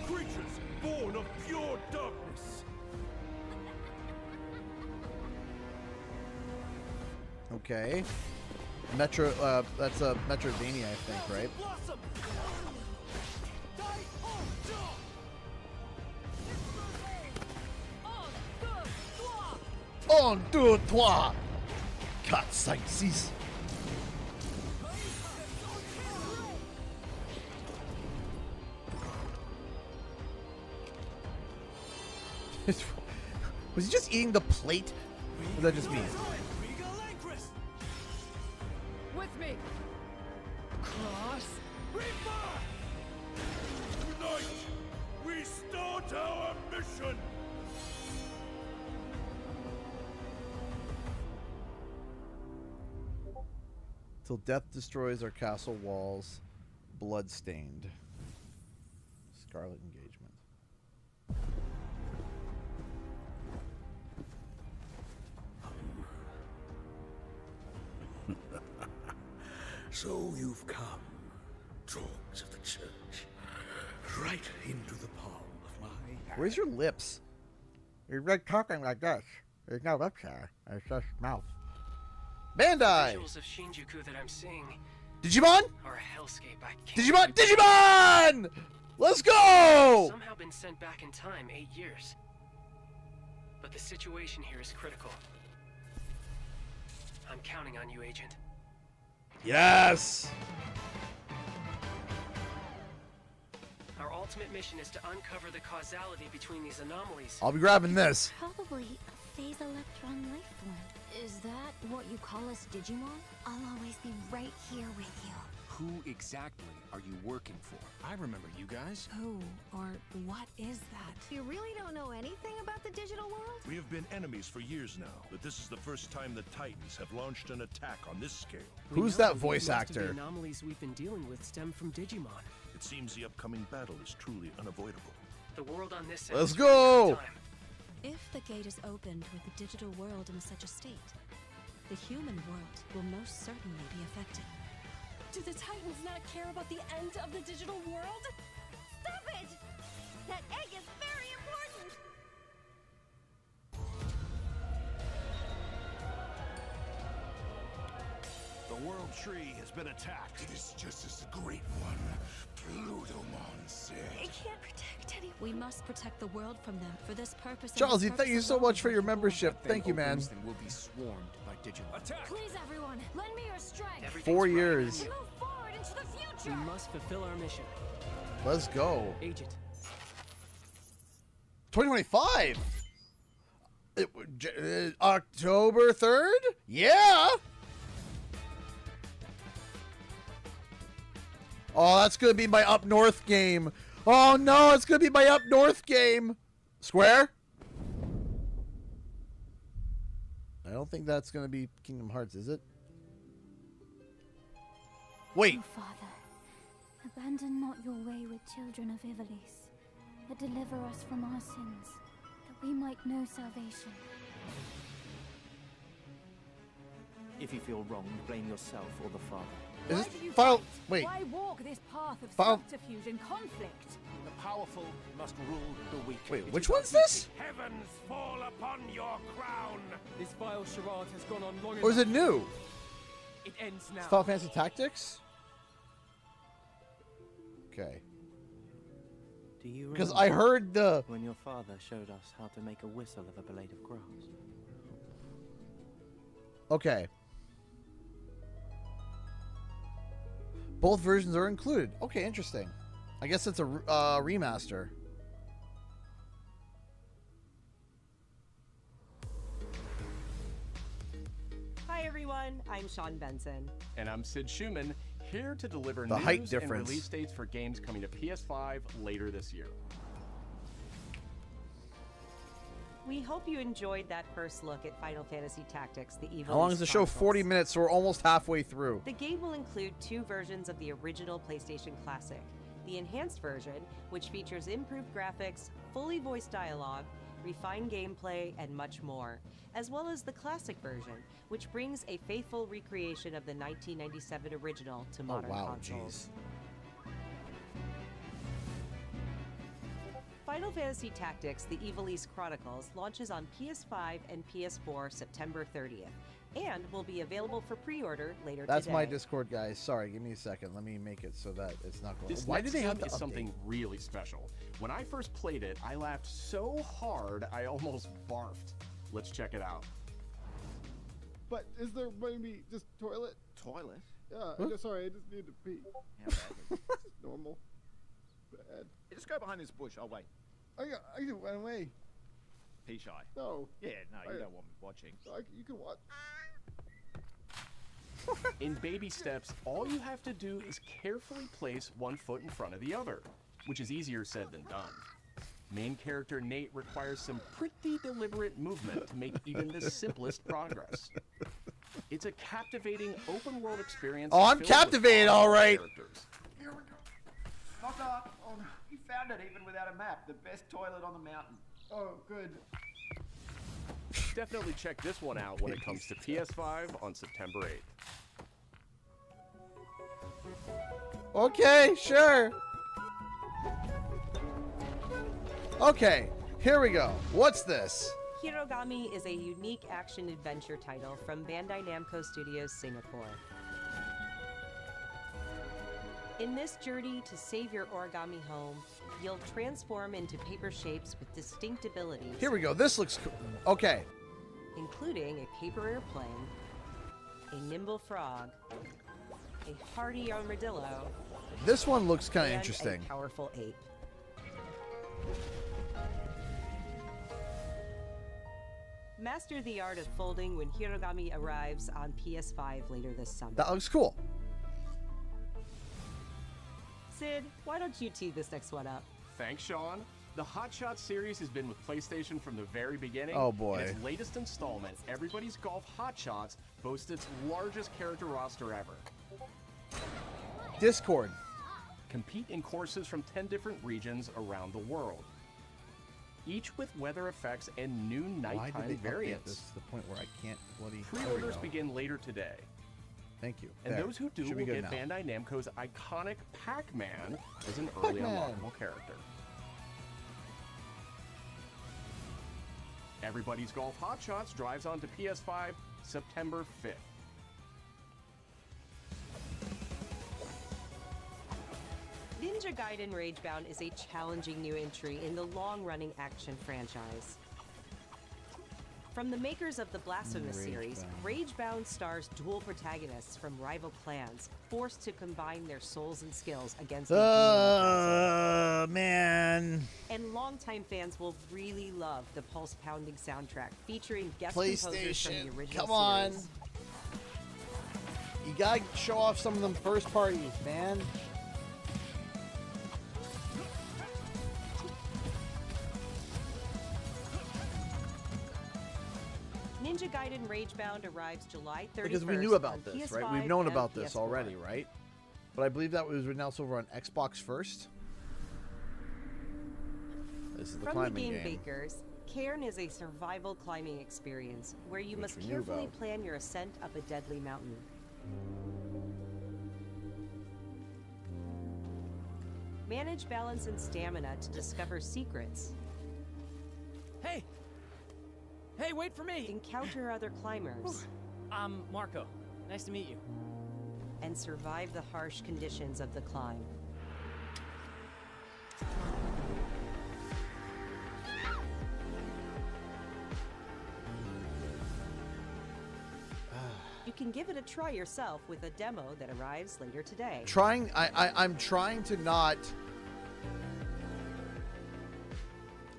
J: Creatures born of pure darkness.
A: Okay. Metro, that's a Metrovania, I think, right? On deux, trois, quatre, cinq, six. Was he just eating the plate? Or was that just me?
B: With me.
J: Cross. Tonight, we start our mission.
A: Till death destroys our castle walls, bloodstained. Scarlet engagement.
J: So you've come, dogs of the church, right into the palm of my hand.
A: Where's your lips? You're like talking like this. There's no lips there. It's just mouth. Bandai!
K: Visuals of Shinjuku that I'm seeing
A: Digimon?
K: are a hellscape I can't
A: Digimon! Digimon! Let's go!
K: somehow been sent back in time 8 years. But the situation here is critical. I'm counting on you, Agent.
A: Yes!
K: Our ultimate mission is to uncover the causality between these anomalies.
A: I'll be grabbing this.
F: Probably a phase electron life form. Is that what you call us Digimon? I'll always be right here with you.
L: Who exactly are you working for? I remember you guys.
F: Who or what is that? You really don't know anything about the digital world?
H: We have been enemies for years now, but this is the first time the Titans have launched an attack on this scale.
K: We
A: Who's
K: know
A: that voice
K: most of
A: actor?
K: the anomalies we've been dealing with stem from Digimon.
H: It seems the upcoming battle is truly unavoidable.
K: The world on this end
A: Let's
K: is running out
A: go!
K: of time.
F: If the gate is opened with the digital world in such a state, the human world will most certainly be affected.
B: Do the Titans not care about the end of the digital world?
F: Stop it! That egg is very important!
H: The World Tree has been attacked.
J: It is just as the Great One, Plutomon, said.
F: It can't protect anyone. We must protect the world from them. For this purpose.
A: Charlesy, thank you so much for your membership. Thank you, man.
L: Then we'll be swarmed by Digimon.
F: Please, everyone, lend me your strength.
K: Everything's
A: 4
K: running
A: years.
F: To move forward into the
K: We
F: future.
K: must fulfill our mission.
A: Let's go.
K: Agent,
A: 2025. October 3rd? Yeah. Oh, that's going to be my Up North game. Oh, no, it's going to be my Up North game. Square? I don't think that's going to be Kingdom Hearts, is it? Wait.
F: Oh, Father, abandon not your way with children of Ivalice, but deliver us from our sins, that we might know salvation.
M: If you feel wrong, blame yourself or the Father.
A: Is
B: Why
A: this
B: do you
A: Final?
B: fight?
A: Wait.
B: Why walk this path of
A: Final-
B: subterfuge and conflict?
M: The powerful must rule the weak.
A: Wait,
M: It
A: which
M: is our
A: one's this?
J: Heavens fall upon your crown.
G: This vile charade has gone on long
A: Or is it new?
G: enough. It ends now.
A: Final Fantasy Tactics? Okay.
M: Do you
A: Because
M: remember
A: I heard the...
M: when your father showed us how to make a whistle of a blade of grass?
A: Okay. Both versions are included. Okay, interesting. I guess it's a remaster.
N: Hi everyone, I'm Sean Benson.
O: And I'm Sid Schumann, here to deliver
A: The
O: news
A: height
O: and
A: difference.
O: release dates for games coming to PS5 later this year.
N: We hope you enjoyed that first look at Final Fantasy Tactics: The Evil.
A: How long is the show? 40 minutes, so we're almost halfway through.
N: The game will include 2 versions of the original PlayStation Classic. The enhanced version, which features improved graphics, fully voiced dialogue, refined gameplay, and much more, as well as the classic version, which brings a faithful recreation of the 1997 original to modern consoles. Final Fantasy Tactics: The Ivalice Chronicles launches on PS5 and PS4 September 30th, and will be available for pre-order later
A: That's
N: today.
A: my Discord, guys. Sorry, give me a second. Let me make it so that it's not going.
O: This
A: Why
O: next
A: do they have
O: game
A: to
O: is something really special. When I first played it, I laughed so hard I almost barfed. Let's check it out.
P: But is there maybe just toilet?
M: Toilet?
P: Yeah, sorry, I just need to pee.
M: How bad?
P: Just normal. Bad.
M: Just go behind this bush. I'll wait.
P: I just went away.
Q: Pea shy.
P: No.
Q: Yeah, no, you don't want me watching.
P: You can watch.
O: In baby steps, all you have to do is carefully place one foot in front of the other, which is easier said than done. Main character Nate requires some pretty deliberate movement to make even the simplest progress. It's a captivating open-world experience.
A: Oh, I'm captivated, all right.
M: Here we go. Meka, oh, you found it even without a map. The best toilet on the mountain.
P: Oh, good.
O: Definitely check this one out when it comes to PS5 on September 8th.
A: Okay, sure. Okay, here we go. What's this?
N: Hirogami is a unique action-adventure title from Bandai Namco Studios Singapore. In this journey to save your origami home, you'll transform into paper shapes with distinct abilities.
A: Here we go. This looks cool. Okay.
N: Including a paper airplane, a nimble frog, a hardy armadillo.
A: This one looks kind of
N: and
A: interesting.
N: A powerful ape. Master the art of folding when Hirogami arrives on PS5 later this summer.
A: That looks cool.
N: Sid, why don't you tee this next one up?
O: Thanks, Sean. The Hot Shots series has been with PlayStation from the very beginning.
A: Oh, boy.
O: And its latest installment, Everybody's Golf Hot Shots, boasts its largest character roster ever.
A: Discord.
O: Compete in courses from 10 different regions around the world, each with weather effects and new
A: Why
O: nighttime
A: did they
O: variants.
A: This to the point where I can't bloody...
O: Pre-orders begin later today.
A: Thank you.
O: And
A: There.
O: those who do
A: Should
O: will
A: be good
O: get
A: now.
O: Bandai Namco's iconic Pac-Man as an early
A: Pac-Man.
O: unlockable character. Everybody's Golf Hot Shots drives onto PS5 September 5th.
N: Ninja Gaiden Ragebound is a challenging new entry in the long-running action franchise. From the makers of the Blasphemous series, Ragebound stars dual protagonists from rival clans, forced to combine their souls and skills against
A: man.
N: And longtime fans will really love the pulse-pounding soundtrack featuring guest composers from the
A: PlayStation,
N: original
A: come on.
N: series.
A: You gotta show off some of them first parties, man.
N: Ninja Gaiden Ragebound arrives July 31st.
A: Because we knew about
N: on
A: this,
N: PS5
A: right? We've known
N: and
A: about this
N: PS4.
A: already, right? But I believe that was announced over on Xbox first. This is the
N: From the
A: climbing
N: game
A: game.
N: makers, Cairn is a survival climbing experience where you
A: Which
N: must
A: we knew
N: carefully
A: about.
N: plan your ascent up a deadly mountain. Manage balance and stamina to discover secrets.
R: Hey! Hey, wait for me!
N: Encounter other climbers.
R: I'm Marco. Nice to meet you.
N: And survive the harsh conditions of the climb. You can give it a try yourself with a demo that arrives later today.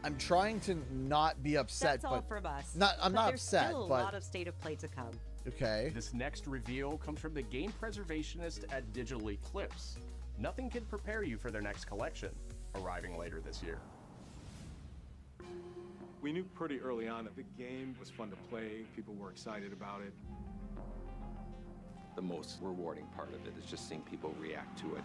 A: I'm trying to not be upset.
N: That's all
A: but
N: from us.
A: I'm
N: but
A: not
N: there's
A: upset,
N: still a
A: but
N: lot of State of Play to come.
A: okay.
O: This next reveal comes from the game preservationist at Digital Eclipse. Nothing can prepare you for their next collection, arriving later this year.
S: We knew pretty early on that the game was fun to play, people were excited about it.
T: The most rewarding part of it is just seeing people react to it.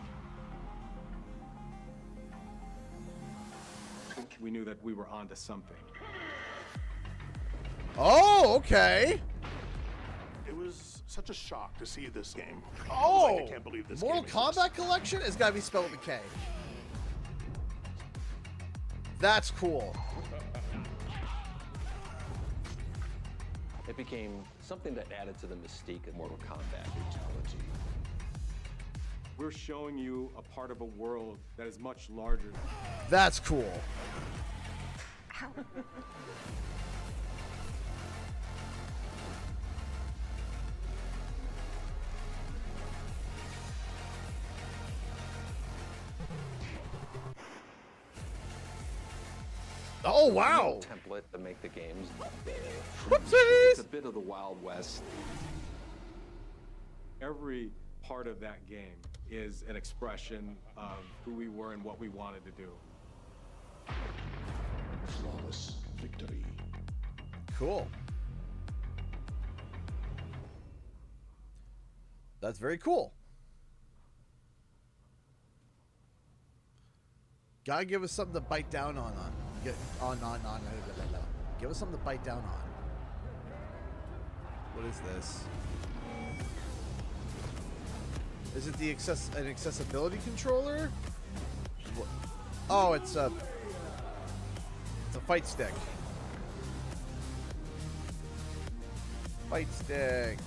S: We knew that we were onto something.
A: Oh, okay.
U: It was such a shock to see this game.
A: Oh,
U: I was like, I can't believe this
A: Mortal
U: game
A: Kombat collection? It's gotta be spelled with a K. That's cool.
T: It became something that added to the mystique of Mortal Kombat fatality.
S: We're showing you a part of a world that is much larger.
A: That's cool. Oh, wow.
T: Template to make the games.
A: Whoopsies!
T: It's a bit of the Wild West.
S: Every part of that game is an expression of who we were and what we wanted to do.
J: Flawless victory.
A: Cool. That's very cool. Gotta give us something to bite down on. Give us something to bite down on. What is this? Is it the an accessibility controller? What? Oh, it's a fight stick. Fight stick.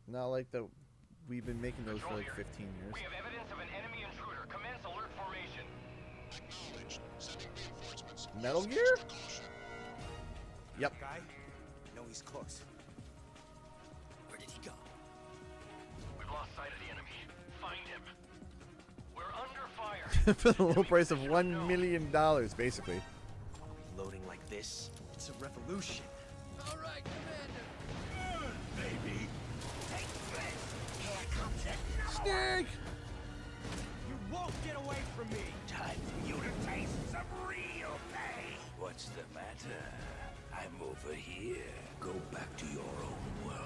A: Not like the we've been making those for like 15 years.
Q: We have evidence of an enemy intruder. Commence alert formation.
A: Metal Gear? Yep.
Q: Guy? No, he's close. Where did he go? We've lost sight of the enemy. Find him. We're under fire.
A: For the low price of $1 million, basically.
Q: Loading like this, it's a revolution. All right, Commander. Baby. Take this. Here comes it.
A: Snake.
Q: You won't get away from me. Time for you to taste some real pain. What's the matter? I'm over here. Go back to your own world.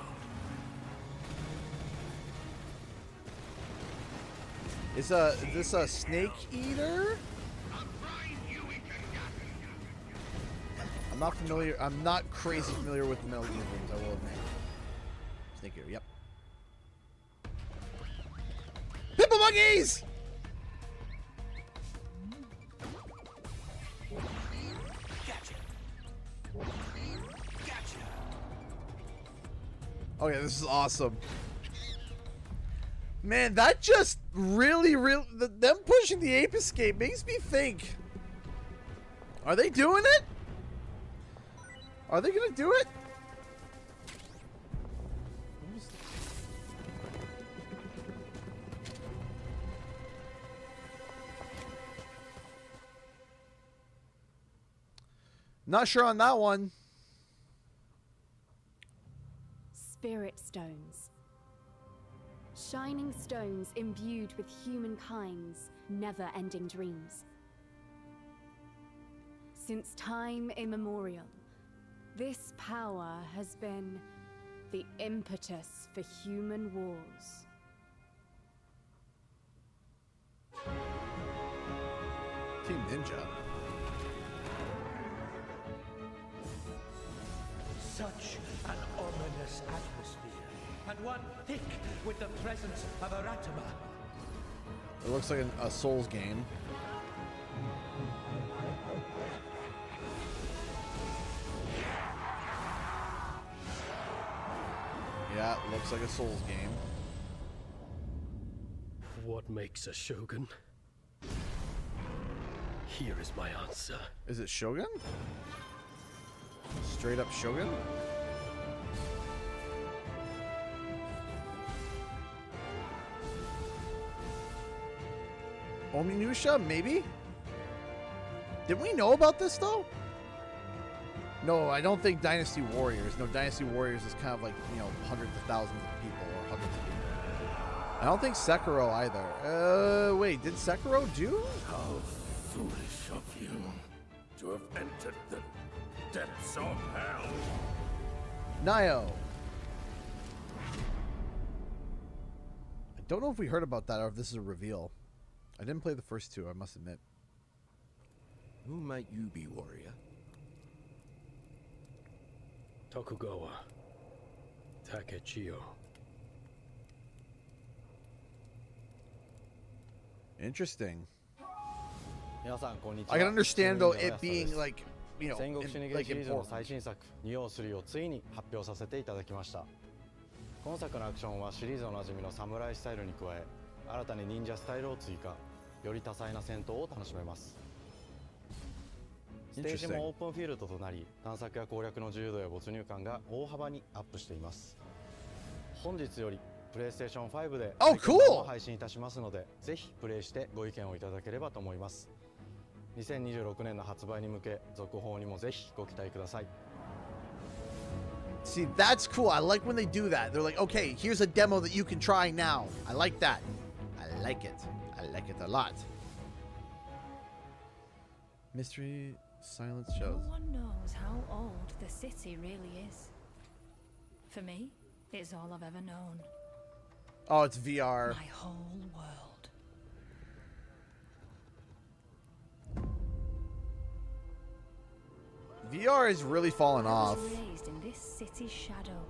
A: Is this a snake eater? I'm not familiar. I'm not crazy familiar with the Metal Gear games, I will admit. Snake eater, yep. Pimple monkeys! Okay, this is awesome. Man, that just really, them pushing the ape escape makes me think. Are they doing it? Are they gonna do it? Not sure on that one.
V: Spirit stones. Shining stones imbued with humankind's never-ending dreams. Since time immemorial, this power has been the impetus for human wars.
A: Team Ninja.
G: Such an ominous atmosphere, and one thick with the presence of Aratama.
A: It looks like a Souls game. Yeah, it looks like a Souls game.
W: What makes a shogun? Here is my answer.
A: Is it Shogun? Straight up Shogun? Ominusha, maybe? Did we know about this though? No, I don't think Dynasty Warriors. No, Dynasty Warriors is kind of like, you know, hundreds of thousands of people or hundreds of people. I don't think Sekiro either. Wait, did Sekiro do?
J: How foolish of you to have entered the depths of hell.
A: Nio. I don't know if we heard about that or if this is a reveal. I didn't play the first two, I must admit.
L: Who might you be, warrior?
W: Tokugawa Takechiyo.
A: Interesting.
C: I
A: I can understand though it being like, you know,
C: 戦国シニゲー
A: like
C: シリーズの
A: important.
C: 最新作「ニオ3」をついに発表させていただきました。今作のアクションはシリーズおなじみのサムライスタイルに加え、新たに忍者スタイルを追加、より多彩な戦闘を楽しめます。ステージもオープンフィールドとなり、探索や攻略の自由度や没入感が大幅にアップしています。本日よりプレイステーション5で
A: Oh, cool!
C: 配信いたしますので、ぜひプレイしてご意見をいただければと思います。2026年の発売に向け、続報にもぜひご期待ください。
A: See, that's cool. I like when they do that. They're like, okay, here's a demo that you can try now. I like that. I like it. I like it a lot. Mystery silence shows.
D: No one knows how old the city really is. For me, it's all I've ever known.
A: Oh, it's VR.
D: My whole world.
A: VR is really falling
D: I
A: off.
D: was raised in this city's shadow.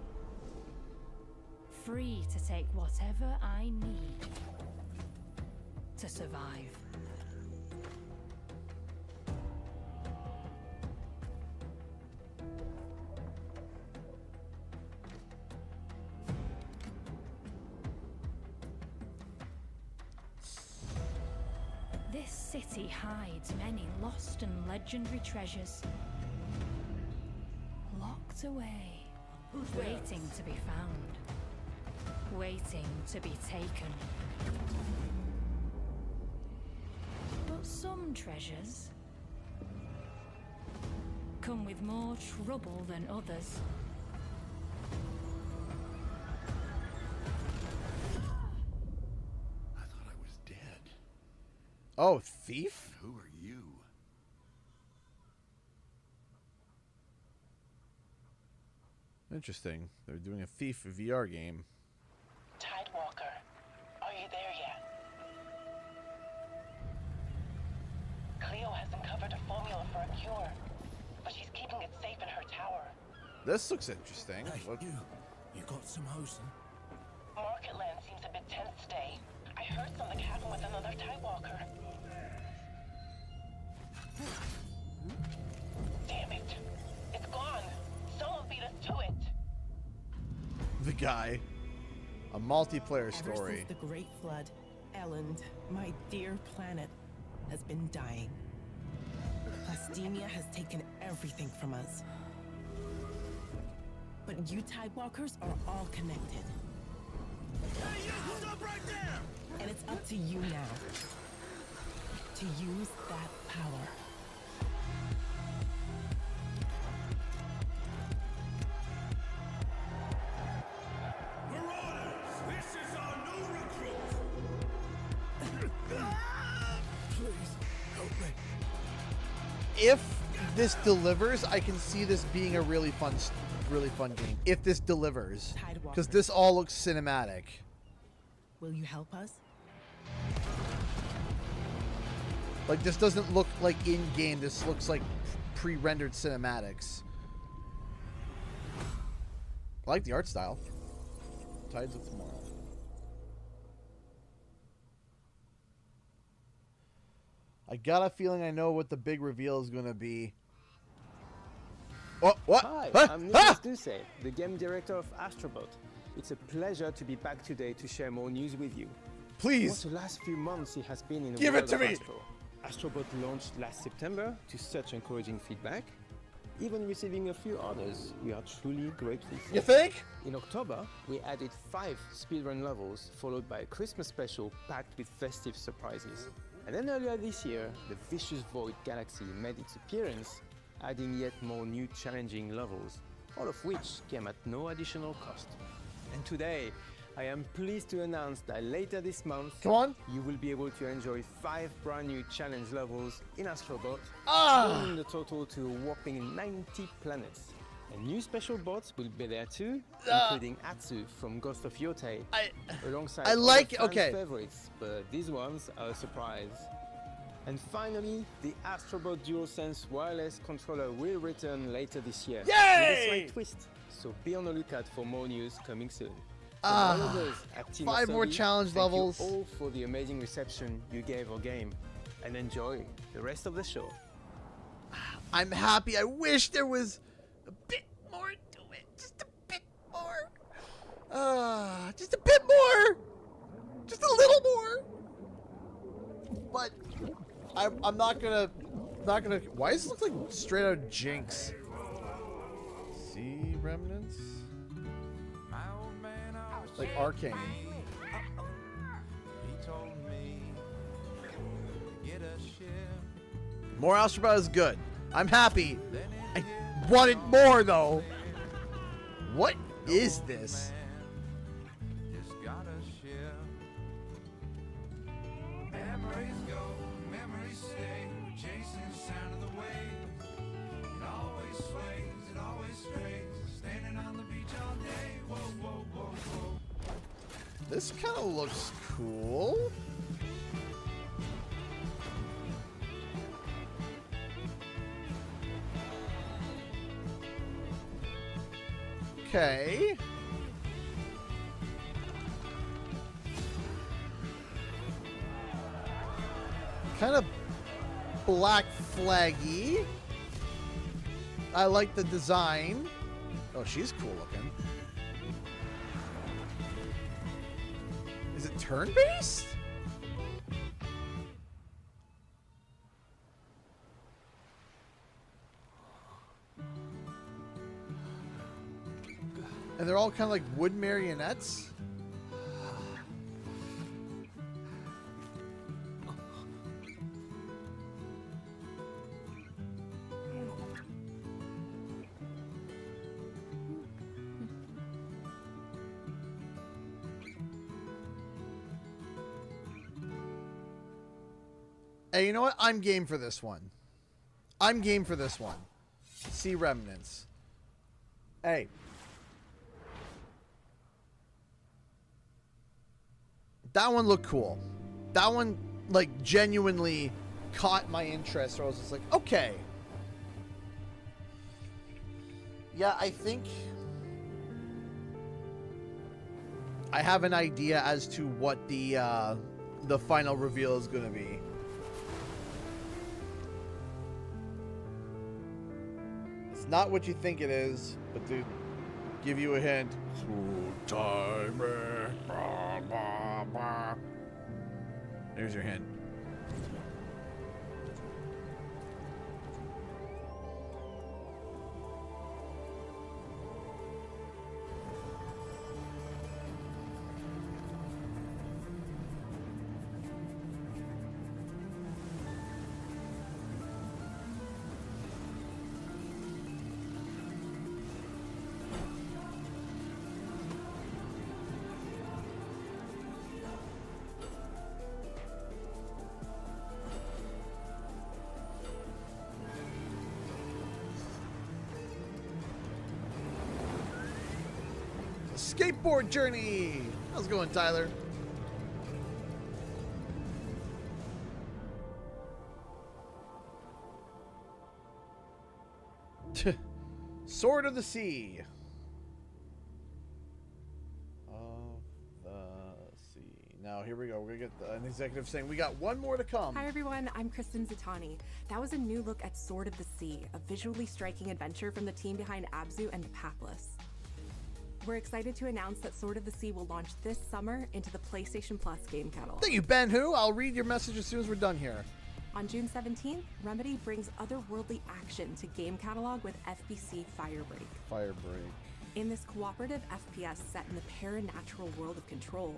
D: Free to take whatever I need to survive. This city hides many lost and legendary treasures. Locked away, waiting to be found, waiting to be taken. But some treasures come with more trouble than others.
Q: I thought I was dead.
A: Oh, thief?
Q: Who are you?
A: Interesting. They're doing a thief VR game.
E: Tidewalker, are you there yet? Cleo has uncovered a formula for a cure, but she's keeping it safe in her tower.
A: This looks interesting.
Q: Hey, you got some hosen?
E: Marketland seems a bit tense today. I heard something happen with another Tidewalker. Damn it. It's gone. Someone beat us to it.
A: The guy. A multiplayer story.
I: Ever since the Great Flood, Elland, my dear planet, has been dying. Plastemia has taken everything from us. But you Tidewalkers are all connected.
Q: Hey, you! Stop right there!
I: And it's up to you now to use that power.
Q: Marauders! This is our new recruit! Please, help me.
A: If this delivers, I can see this being a really fun game. If this delivers. Because this all looks cinematic.
I: Will you help us?
A: Like, this doesn't look like in-game. This looks like pre-rendered cinematics. I like the art style. Tides of Tomorrow. I got a feeling I know what the big reveal is going to be. Oh, what?
X: Hi,
A: Huh?
X: I'm
A: Ah!
X: Nicholas Ducey, the game director of Astro Bot. It's a pleasure to be back today to share more news with you.
A: Please.
X: Over the last few months, it has been in the
A: Give
X: world
A: it to
X: of
A: me.
X: Astro. Astro Bot launched last September to such encouraging feedback. Even receiving a few orders, we are truly grateful for.
A: You think?
X: In October, we added 5 speedrun levels, followed by a Christmas special packed with festive surprises. And then earlier this year, the Vicious Void Galaxy made its appearance, adding yet more new challenging levels, all of which came at no additional cost. And today, I am pleased to announce that later this month, you will be able to enjoy 5 brand new challenge levels in Astro Bot, bringing the total to a whopping 90 planets. And new special bots will be there too, including Atsu from Ghost of Yotei, alongside other fans' favorites, but these ones are a surprise. And finally, the Astro Bot DualSense wireless controller will return later this year. With a slight twist, so be on the lookout for more news coming soon. From all of us at Team
A: 5 more
X: Asobi,
A: challenge
X: thank
A: levels.
X: you all for the amazing reception you gave our game, and enjoy the rest of the show.
A: I'm happy. I wish there was a bit more to it. Just a bit more. Just a bit more. Just a little more. But I'm not gonna. Why does it look like straight out Jinx? See remnants.
Q: My old man always
A: Like Arcane. More Astro Bot is good. I'm happy. I wanted more though. What is this?
Q: Memories go, memories stay, chasing the sound of the waves. It always sways, it always strays, standing on the beach all day. Whoa, whoa, whoa, whoa.
A: This kind of looks cool. Okay. Kind of Black Flaggy. I like the design. Oh, she's cool looking. Is it turn-based? And they're all kind of like wood marionettes. Hey, you know what? I'm game for this one. I'm game for this one. Sea Remnants. Hey. That one looked cool. That one, like, genuinely caught my interest. Or I was just like, okay. Yeah, I think I have an idea as to what the final reveal is going to be. It's not what you think it is, but to give you a hint. There's your hint. Skateboard journey. How's it going, Tyler? Sword of the Sea. Of the Sea. Now here we go. We're gonna get an executive saying we got one more to come.
B: Hi everyone, I'm Kristen Zatani. That was a new look at Sword of the Sea, a visually striking adventure from the team behind Abzu and the Pathless. We're excited to announce that Sword of the Sea will launch this summer into the PlayStation Plus game catalog.
A: Thank you, Ben Who. I'll read your message as soon as we're done here.
B: On June 17th, Remedy brings otherworldly action to game catalog with FBC Firebreak.
A: Firebreak.
B: In this cooperative FPS set in the paranatural world of Control,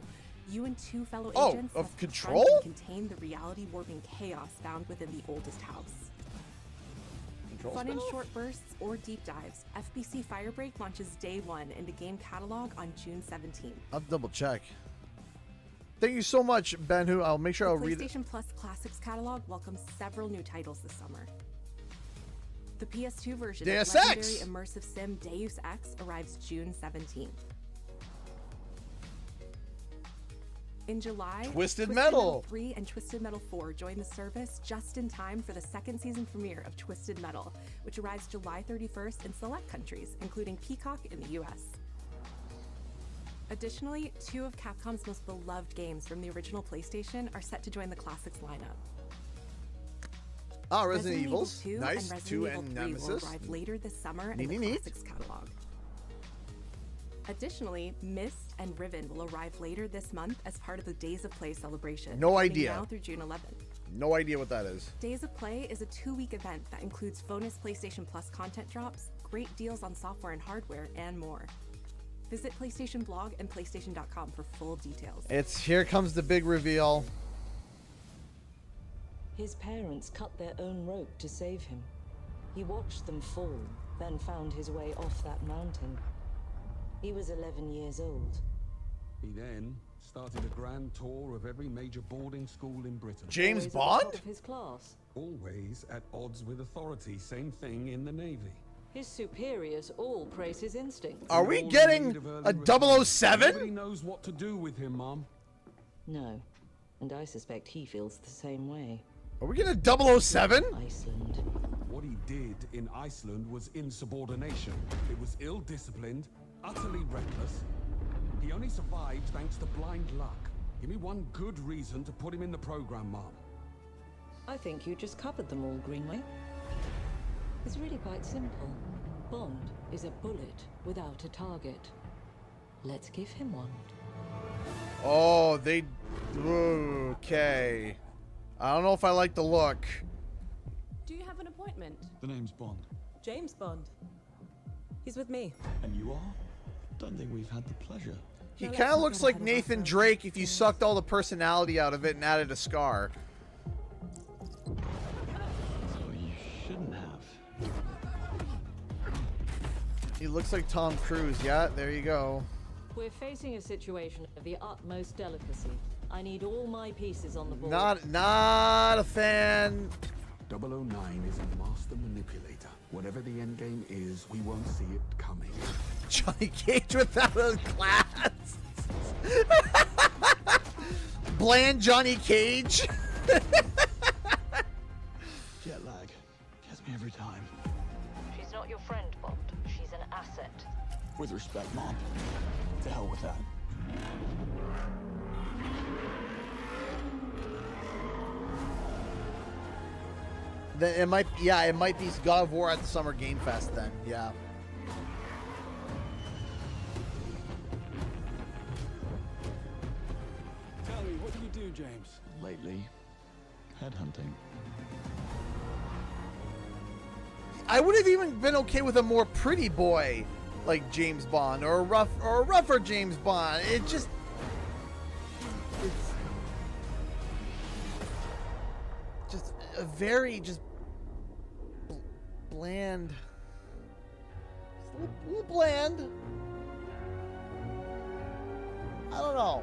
B: you and two fellow agents
A: of
B: must
A: Control?
B: confront and contain the reality-warping chaos found within the oldest house. Fun in short bursts or deep dives, FBC Firebreak launches day one into game catalog on June 17th.
A: I'll double check. Thank you so much, Ben Who. I'll make sure I'll read it.
B: PlayStation Plus Classics catalog welcomes several new titles this summer. The PS2 version
A: Deus
B: of legendary
A: Ex!
B: immersive sim Deus Ex arrives June 17th. In July,
A: Twisted Metal
B: 3 and Twisted Metal 4 join the service just in time for the second season premiere of Twisted Metal, which arrives July 31st in select countries, including Peacock in the US. Additionally, two of Capcom's most beloved games from the original PlayStation are set to join the Classics lineup.
A: Resident Evil
B: 2
A: nice.
B: and
A: 2
B: Resident
A: and
B: Evil 3 will
A: Nemesis.
B: arrive later this summer in the Classics catalog. Additionally, Myst and Riven will arrive later this month as part of the Days of Play celebration.
A: No
B: running
A: idea.
B: Now through June 11th.
A: No idea what that is.
B: Days of Play is a 2-week event that includes bonus PlayStation Plus content drops, great deals on software and hardware, and more. Visit PlayStation Blog and PlayStation.com for full details.
A: Here comes the big reveal.
F: His parents cut their own rope to save him. He watched them fall, then found his way off that mountain. He was 11 years old.
L: He then started a grand tour of every major boarding school in Britain.
A: James
F: Always at the
A: Bond?
F: top of his class.
L: Always at odds with authority. Same thing in the Navy.
F: His superiors all praise his instincts.
A: Are we
L: All in
A: getting
L: need of early
A: a
L: retirement.
A: 007?
L: Nobody knows what to do with him, Mom.
F: No, and I suspect he feels the same way.
A: Are we getting a 007?
F: Iceland.
L: What he did in Iceland was insubordination. It was ill-disciplined, utterly reckless. He only survived thanks to blind luck. Give me one good reason to put him in the program, Mom.
F: I think you just covered them all, Greenway. It's really quite simple. Bond is a bullet without a target. Let's give him one.
A: Oh, they... Okay. I don't know if I like the look.
H: Do you have an appointment?
K: The name's Bond.
H: James Bond. He's with me.
K: And you are? Don't think we've had the pleasure.
A: He kind of looks like Nathan Drake if you sucked all the personality out of it and added a scar.
K: So you shouldn't have.
A: He looks like Tom Cruise. Yeah, there you go.
F: We're facing a situation of the utmost delicacy. I need all my pieces on the board.
A: Not a fan.
L: 009 is a master manipulator. Whatever the end game is, we won't see it coming.
A: Johnny Cage without a class. Bland Johnny Cage.
K: Jet lag. Gets me every time.
F: She's not your friend, Bond. She's an asset.
K: With respect, Mom. To hell with that.
A: Then it might be God of War at the Summer Game Fest then. Yeah.
K: Tell me, what do you do, James? Lately, headhunting.
A: I would have even been okay with a more pretty boy like James Bond or a rougher James Bond. It's a very bland. A little bland. I don't know.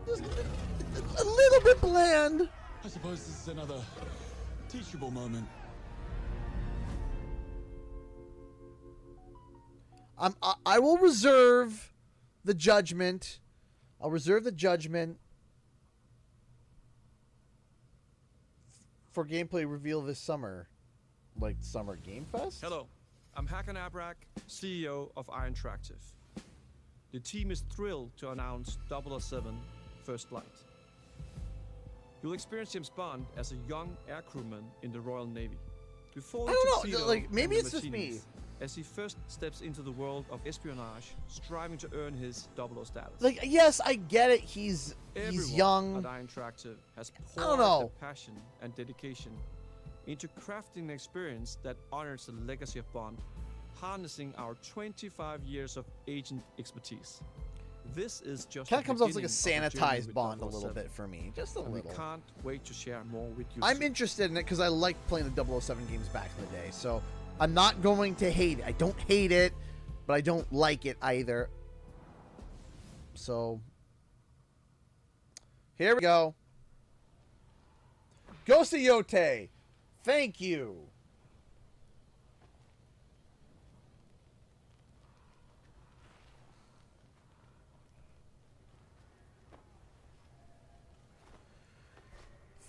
A: Just a little bit bland.
K: I suppose this is another teachable moment.
A: I will reserve the judgment. I'll reserve the judgment for gameplay reveal this summer, like Summer Game Fest.
M: Hello, I'm Hakan Abrak, CEO of Iron Interactive. The team is thrilled to announce 007 First Flight. You'll experience James Bond as a young air crewman in the Royal Navy. Before
A: I don't know, like maybe it's just me.
M: As he first steps into the world of espionage, striving to earn his 00 status.
A: Like, yes, I get it. He's
M: Everyone
A: young.
M: at Iron Interactive has
A: I don't
M: poured
A: know.
M: their passion and dedication into crafting an experience that honors the legacy of Bond, harnessing our 25 years of agent expertise. This is just
A: Kind of
M: the
A: comes off like a
M: beginning of the journey
A: sanitized
M: with
A: Bond a little
M: 007.
A: bit for me, just a
M: And
A: little.
M: We can't wait to share more with you.
A: I'm
M: soon.
A: interested in it because I liked playing the 007 games back in the day. So I'm not going to hate it. I don't hate it, but I don't like it either. So here we go. Ghost of Yote. Thank you.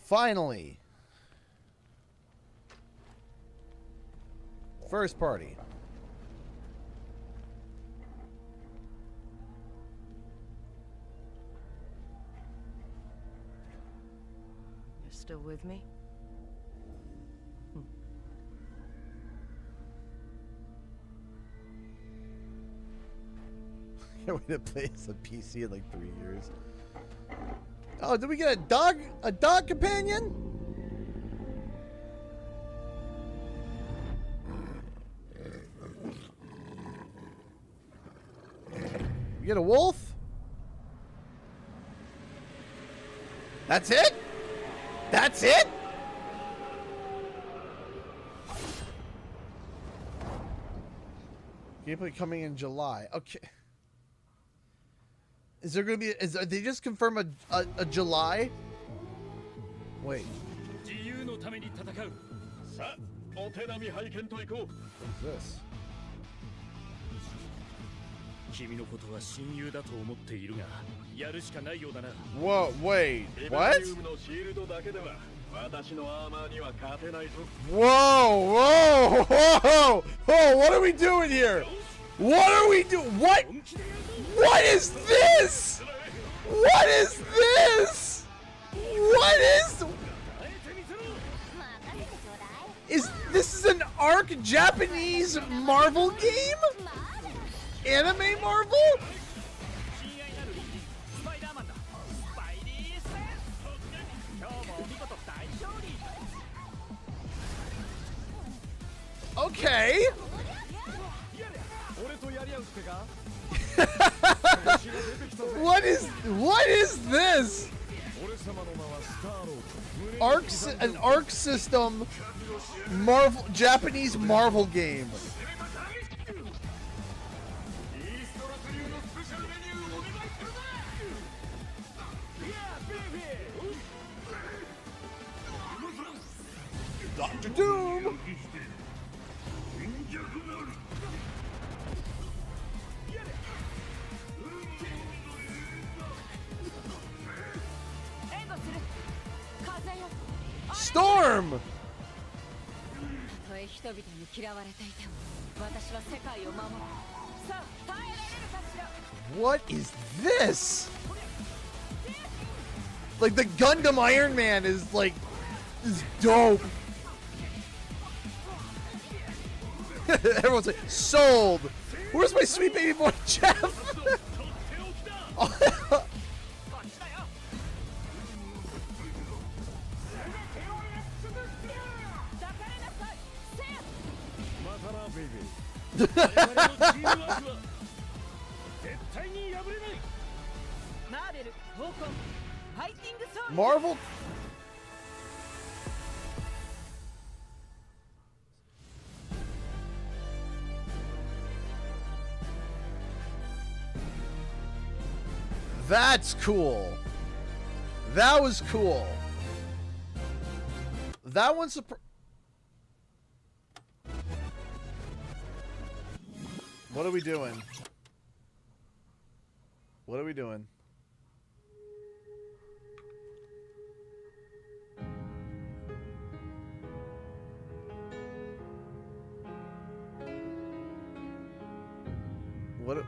A: Finally. First party.
F: You're still with me?
A: Can't wait to play this on PC in like 3 years. Oh, did we get a dog? A dog companion? You get a wolf? That's it? That's it? Gameplay coming in July. Okay. Is there gonna be? They just confirm a July? Wait. What's this?
Q: 君のことは親友だと思っているが、やるしかないようだな。
A: Whoa, wait, what?
Q: のシールドだけでは私のアーマーには勝てないぞ。
A: Whoa, whoa, whoa, whoa, what are we doing here? What are we doing? What? What is this? What is this? What is this an ARC Japanese Marvel game? Anime Marvel? Okay. What is this? An ARC system Marvel Japanese Marvel game. Dr. Doom. Storm! What is this? Like the Gundam Iron Man is dope. Everyone's like, sold! Where's my sweet baby boy Jeff? Marvel. That's cool. That was cool. That one's What are we doing? What are we doing? What?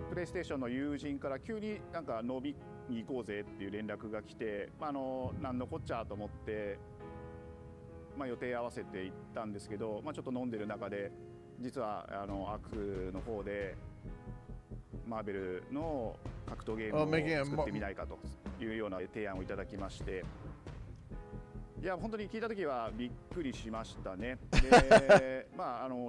N: プレイステーションの友人から急になんか飲みに行こうぜっていう連絡が来て、なんのこっちゃと思って、予定合わせて行ったんですけど、ちょっと飲んでる中で実はアークの方でマーベルの格闘ゲームを作ってみないかというような提案をいただきまして。いや本当に聞いた時はびっくりしましたね。で、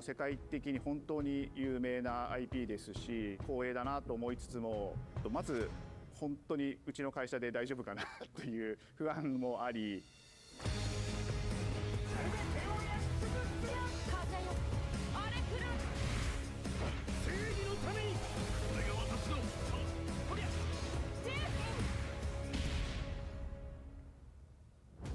N: 世界的に本当に有名な IP ですし、光栄だなと思いつつも、まず本当にうちの会社で大丈夫かなという不安もあり。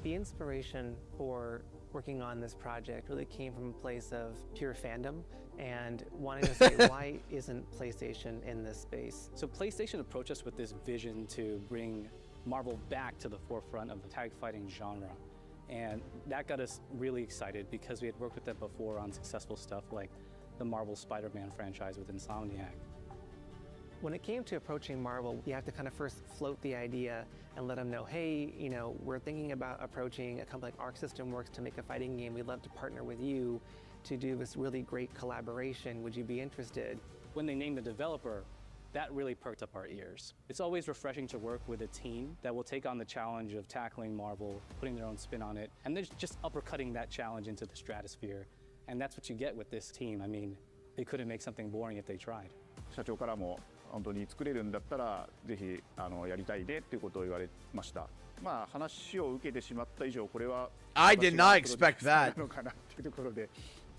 O: The inspiration for working on this project really came from a place of pure fandom and wanting to say, why isn't PlayStation in this space?
P: So PlayStation approached us with this vision to bring Marvel back to the forefront of the tag fighting genre. And that got us really excited because we had worked with them before on successful stuff like the Marvel Spider-Man franchise with Insomniac.
O: When it came to approaching Marvel, you have to kind of first float the idea and let them know, hey, we're thinking about approaching a company like Arc System Works to make a fighting game. We'd love to partner with you to do this really great collaboration. Would you be interested?
P: When they named the developer, that really perked up our ears. It's always refreshing to work with a team that will take on the challenge of tackling Marvel, putting their own spin on it, and then just uppercutting that challenge into the stratosphere. And that's what you get with this team. I mean, they couldn't make something boring if they tried.
N: 社長からも本当に作れるんだったらぜひやりたいねっていうことを言われました。まあ話を受けてしまった以上これは
A: I did not expect that.
N: のかなっていうところで。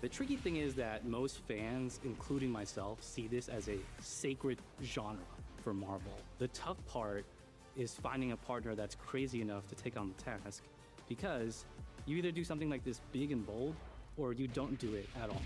P: The tricky thing is that most fans, including myself, see this as a sacred genre for Marvel. The tough part is finding a partner that's crazy enough to take on the task, because you either do something like this big and bold, or you don't do it at all.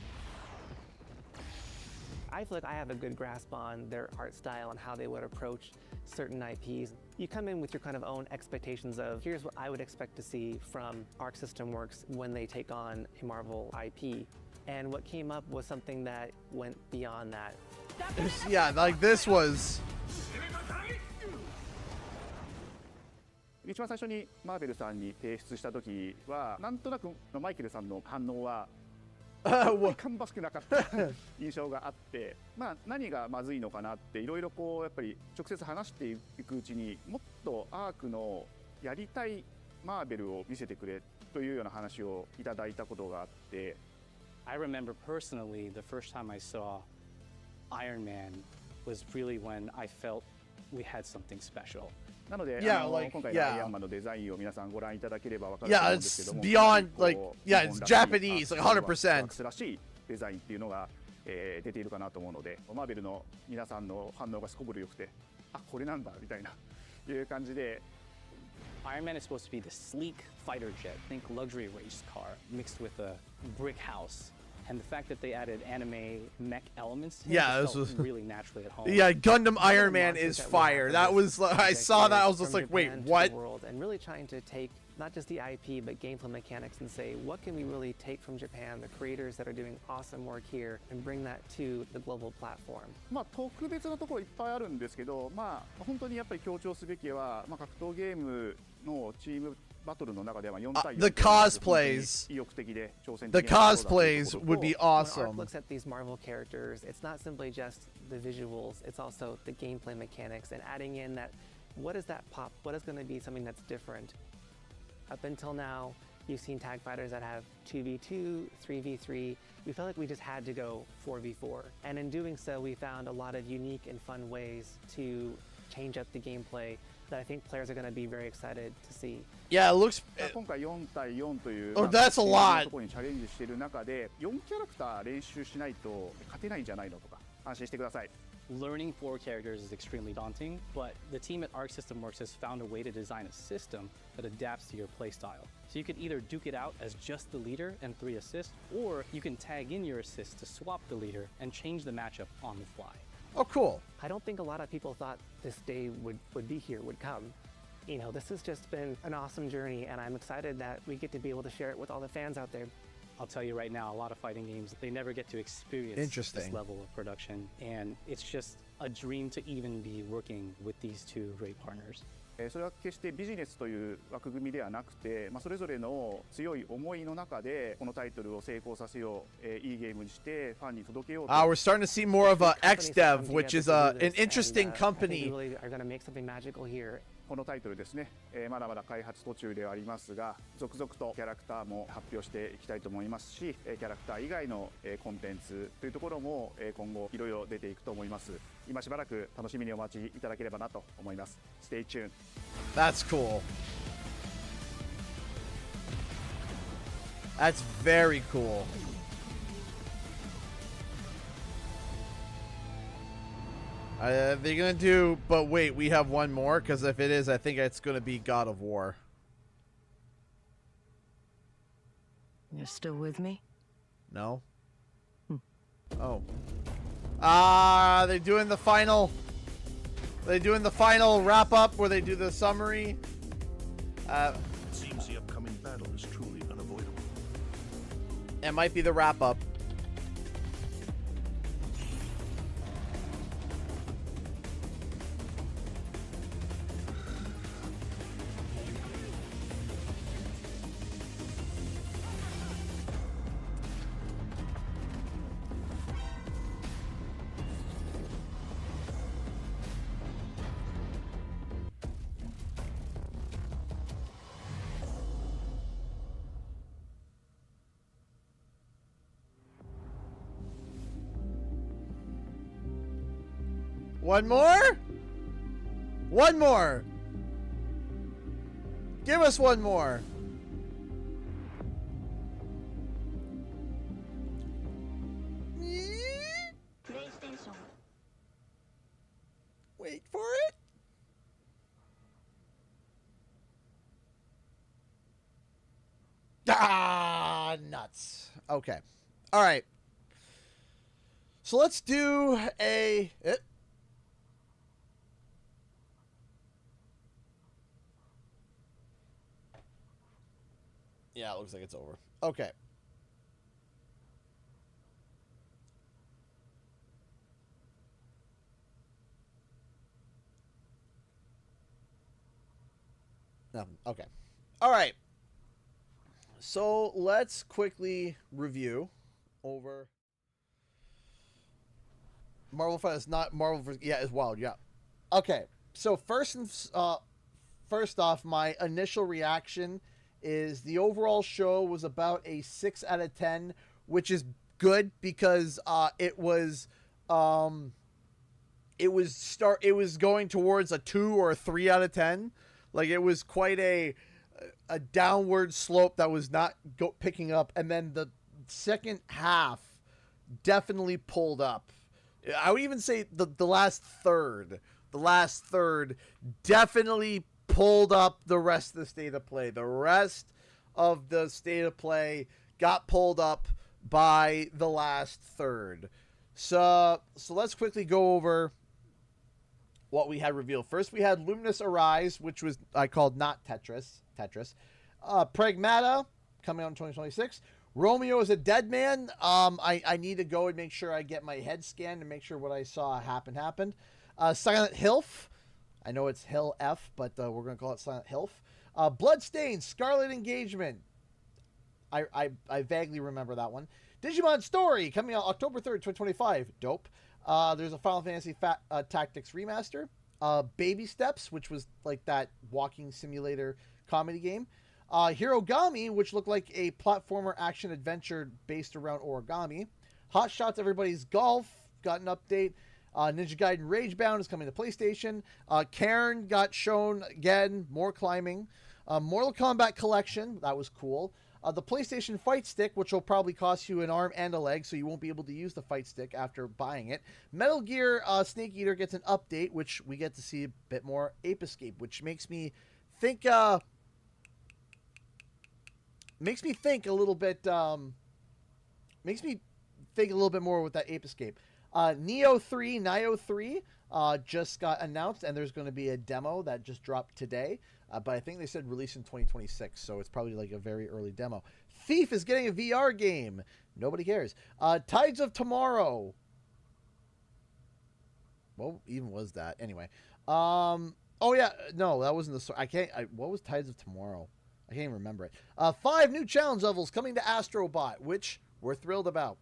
O: I feel like I have a good grasp on their art style and how they would approach certain IPs. You come in with your kind of own expectations of, here's what I would expect to see from Arc System Works when they take on a Marvel IP. And what came up was something that went beyond that.
A: Yeah, like this was...
N: 一番最初にマーベルさんに提出した時はなんとなくマイケルさんの反応は芳しくなかった印象があって、まあ何がまずいのかなっていろいろこうやっぱり直接話していくうちにもっとアークのやりたいマーベルを見せてくれというような話をいただいたことがあって。
P: I remember personally the first time I saw Iron Man was really when I felt we had something special.
N: なので、今回のアイアンマンのデザインを皆さんご覧いただければわかると思うんですけども、
A: beyond like it's Japanese like 100%.
N: らしいデザインっていうのが、出ているかなと思うので、マーベルの皆さんの反応がすこぶる良くて、あ、これなんだみたいないう感じで。
P: Iron Man is supposed to be the sleek fighter jet, think luxury race car mixed with a brick house. And the fact that they added anime mech elements to it felt really naturally at home.
A: Yeah, Gundam Iron Man is fire. That was I saw that I was just like, wait, what?
O: And really trying to take not just the IP but gameplay mechanics and say, what can we really take from Japan, the creators that are doing awesome work here, and bring that to the global platform.
N: まあ特別なところいっぱいあるんですけど、まあ本当にやっぱり強調すべきは、まあ格闘ゲームのチームバトルの中では4対4
A: the cosplays would be awesome.
O: When Art looks at these Marvel characters, it's not simply just the visuals, it's also the gameplay mechanics and adding in that what is that pop, what is going to be something that's different. Up until now, you've seen tag fighters that have 2v2, 3v3. We felt like we just had to go 4v4. And in doing so, we found a lot of unique and fun ways to change up the gameplay that I think players are going to be very excited to see.
A: Yeah, it looks.
N: 今回4対4という
A: Oh, that's a lot.
N: ところにチャレンジしている中で4キャラクター練習しないと勝てないんじゃないのとか安心してください。
P: Learning 4 characters is extremely daunting, but the team at Arc System Works has found a way to design a system that adapts to your playstyle. So you could either duke it out as just the leader and 3 assists, or you can tag in your assists to swap the leader and change the matchup on the fly.
A: Oh, cool.
O: I don't think a lot of people thought this day would be here, would come. You know, this has just been an awesome journey, and I'm excited that we get to be able to share it with all the fans out there.
P: I'll tell you right now, a lot of fighting games, they never get to experience this level of production, and it's just a dream to even be working with these two great partners.
N: それは決してビジネスという枠組みではなくて、まあ、それぞれの強い思いの中でこのタイトルを成功させよう、いいゲームにしてファンに届けようと。
A: We're starting to see more of XDev, which is an interesting company.
N: このタイトルですね、まだまだ開発途中ではありますが、続々とキャラクターも発表していきたいと思いますし、キャラクター以外のコンテンツというところも今後いろいろ出ていくと思います。今しばらく楽しみにお待ちいただければなと思います。Stay tuned.
A: That's cool. That's very cool. They're gonna do, but wait, we have one more, because if it is, I think it's gonna be God of War.
R: You're still with me?
A: No? Oh. They're doing the final... They're doing the final wrap-up where they do the summary.
S: It seems the upcoming battle is truly unavoidable.
A: It might be the wrap-up. One more? One more. Give us one more. Wait for it. Ah, nuts. Okay. All right. So let's do a... Yeah, it looks like it's over. Okay. Nothing. Okay. All right. So let's quickly review over Marvel Fight. It's not Marvel vs. Yeah, it's Wild. Yeah. Okay. So first off, my initial reaction is the overall show was about a 6 out of 10, which is good because it was going towards a 2 or a 3 out of 10. Like, it was quite a downward slope that was not picking up, and then the second half definitely pulled up. I would even say the last third definitely pulled up the rest of the state of play. The rest of the state of play got pulled up by the last third. So let's quickly go over what we had revealed. First, we had Luminous Arise, which was I called not Tetris. Pragmata, coming out in 2026. Romeo is a Dead Man. I need to go and make sure I get my head scanned to make sure what I saw happened. Silent Hilf. I know it's Hill F, but we're going to call it Silent Hilf. Bloodstained, Scarlet Engagement. I vaguely remember that one. Digimon Story, coming out October 3rd, 2025. Dope. There's a Final Fantasy Tactics Remaster. Baby Steps, which was like that walking simulator comedy game. Hirogami, which looked like a platformer action adventure based around origami. Hot Shots Everybody's Golf got an update. Ninja Gaiden Ragebound is coming to PlayStation. Cairn got shown again, more climbing. Mortal Kombat Collection, that was cool. The PlayStation Fight Stick, which will probably cost you an arm and a leg, so you won't be able to use the Fight Stick after buying it. Metal Gear Snake Eater gets an update, which we get to see a bit more Ape Escape, which makes me think a little bit more with that Ape Escape. Nioh 3 just got announced, and there's going to be a demo that just dropped today. But I think they said release in 2026, so it's probably like a very early demo. Thief is getting a VR game. Nobody cares. Tides of Tomorrow. What even was that? Anyway. Oh yeah, no, that wasn't the. What was Tides of Tomorrow? I can't even remember it. 5 new challenge levels coming to Astro Bot, which we're thrilled about.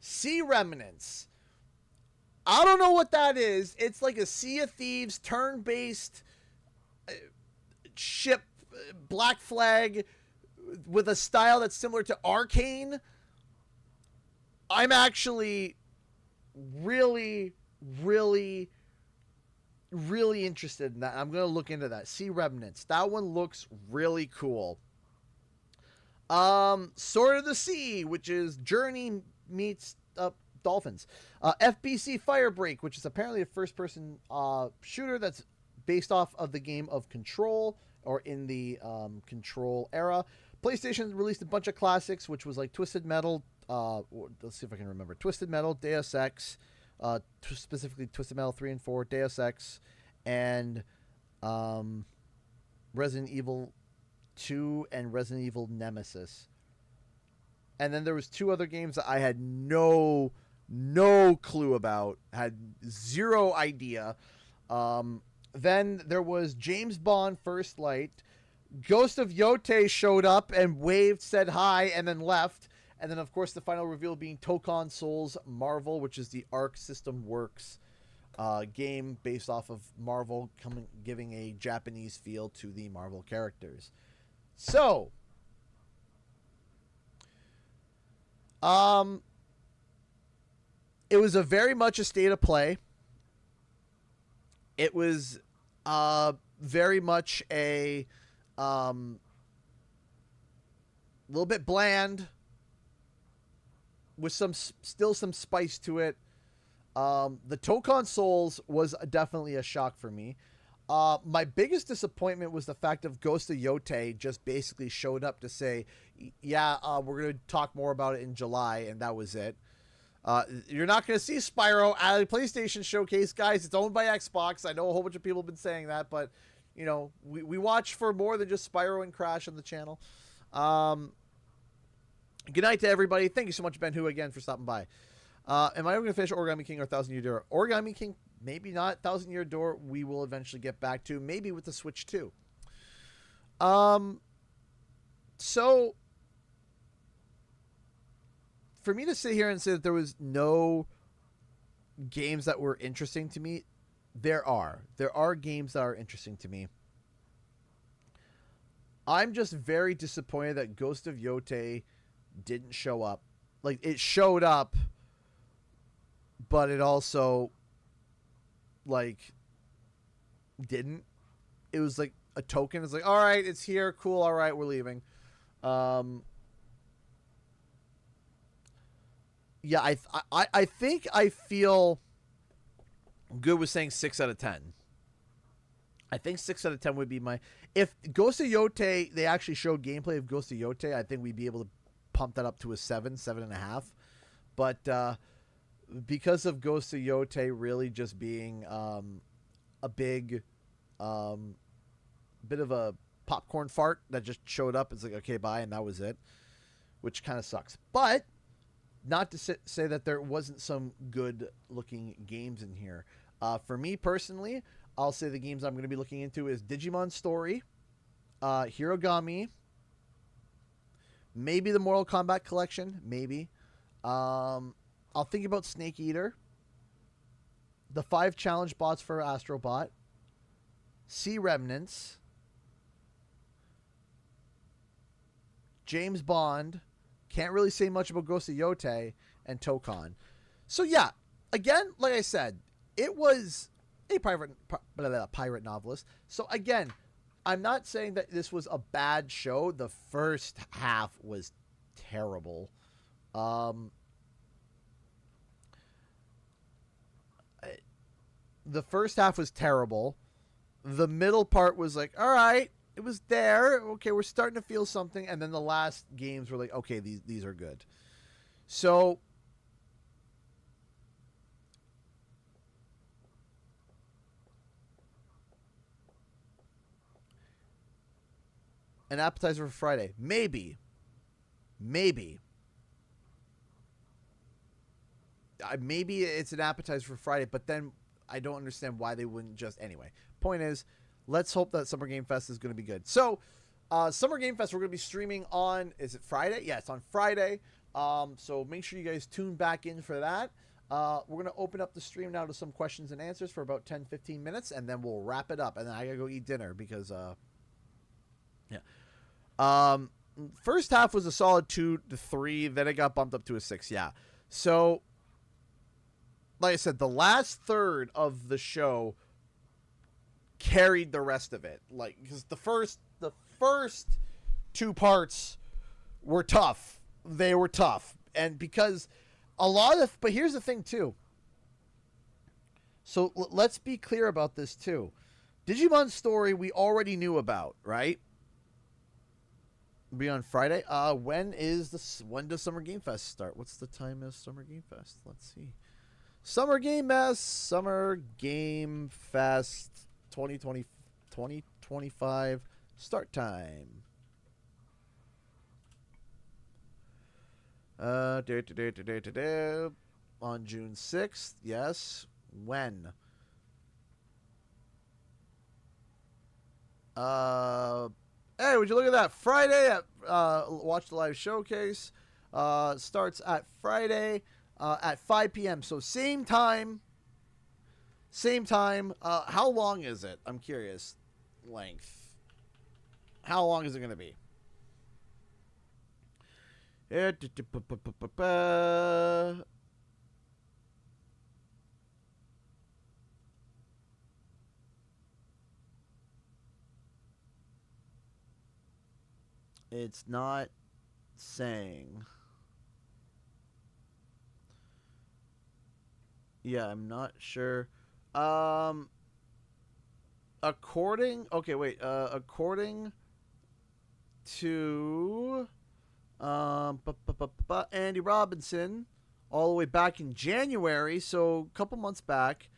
A: Sea Remnants. I don't know what that is. It's like a Sea of Thieves turn-based ship, Black Flag, with a style that's similar to Arcane. I'm actually really, really, really interested in that. I'm going to look into that. Sea Remnants. That one looks really cool. Sword of the Sea, which is Journey meets Dolphins. FBC Firebreak, which is apparently a first-person shooter that's based off of the game of Control, or in the Control era. PlayStation released a bunch of classics, which was like Twisted Metal. Let's see if I can remember. Twisted Metal, Deus Ex, specifically Twisted Metal 3 and 4, Deus Ex, and Resident Evil 2 and Resident Evil Nemesis. And then there was 2 other games that I had no clue about, had zero idea. Then there was James Bond First Light. Ghost of Yote showed up and waved, said hi, and then left. And then, of course, the final reveal being Tokon Souls Marvel, which is the Arc System Works game based off of Marvel, giving a Japanese feel to the Marvel characters. So, It was a very much a state of play. It was very much a little bit bland with still some spice to it. The Tokon Souls was definitely a shock for me. My biggest disappointment was the fact of Ghost of Yote just basically showed up to say, yeah, we're going to talk more about it in July, and that was it. You're not going to see Spyro at a PlayStation showcase, guys. It's owned by Xbox. I know a whole bunch of people have been saying that, but, you know, we watch for more than just Spyro and Crash on the channel. Good night to everybody. Thank you so much, Ben Hu, again, for stopping by. Am I ever going to finish Origami King or 1,000 Year Door? Origami King, maybe not. 1,000 Year Door, we will eventually get back to. Maybe with the Switch, too. So, for me to sit here and say that there was no games that were interesting to me, there are. There are games that are interesting to me. I'm just very disappointed that Ghost of Yote didn't show up. Like, it showed up, but it also, like, didn't. It was like a token. It's like, all right, it's here. Cool. All right, we're leaving. Yeah, I think I feel good with saying 6 out of 10. I think 6 out of 10 would be my... If Ghost of Yote, they actually showed gameplay of Ghost of Yote, I think we'd be able to pump that up to a 7, 7.5. But because of Ghost of Yote really just being a big bit of a popcorn fart that just showed up, it's like, okay, bye, and that was it, which kind of sucks. But not to say that there wasn't some good-looking games in here. For me personally, I'll say the games I'm going to be looking into is Digimon Story, Hirogami, maybe the Mortal Kombat Collection, maybe. I'll think about Snake Eater, the 5 challenge bots for Astro Bot, Sea Remnants, James Bond, can't really say much about Ghost of Yote, and Tokon. So yeah, again, like I said, it was a pirate novelist. So again, I'm not saying that this was a bad show. The first half was terrible. The first half was terrible. The middle part was like, all right, it was there. Okay, we're starting to feel something. And then the last games were like, okay, these are good. So an appetizer for Friday. Maybe. Maybe it's an appetizer for Friday, but then I don't understand why they wouldn't just... Anyway, point is, let's hope that Summer Game Fest is going to be good. So, Summer Game Fest, we're going to be streaming on... Is it Friday? Yeah, it's on Friday. So make sure you guys tune back in for that. We're going to open up the stream now to some questions and answers for about 10-15 minutes, and then we'll wrap it up. And then I got to go eat dinner because... yeah. First half was a solid 2 to 3. Then it got bumped up to a 6. Yeah. So, like I said, the last third of the show carried the rest of it. Like, because the first 2 parts were tough. They were tough. And because but here's the thing too. So let's be clear about this too. Digimon Story we already knew about, right? Be on Friday. When does Summer Game Fest start? What's the time of Summer Game Fest? Let's see. Summer Game Fest 2025 start time. On June 6th. Yes. When? Hey, would you look at that? Friday at watch the live showcase. Starts at Friday at 5 p.m. So same time. Same time. How long is it? I'm curious. Length. How long is it going to be? It's not saying. Yeah, I'm not sure. According to Andy Robinson, all the way back in January, so a couple months back,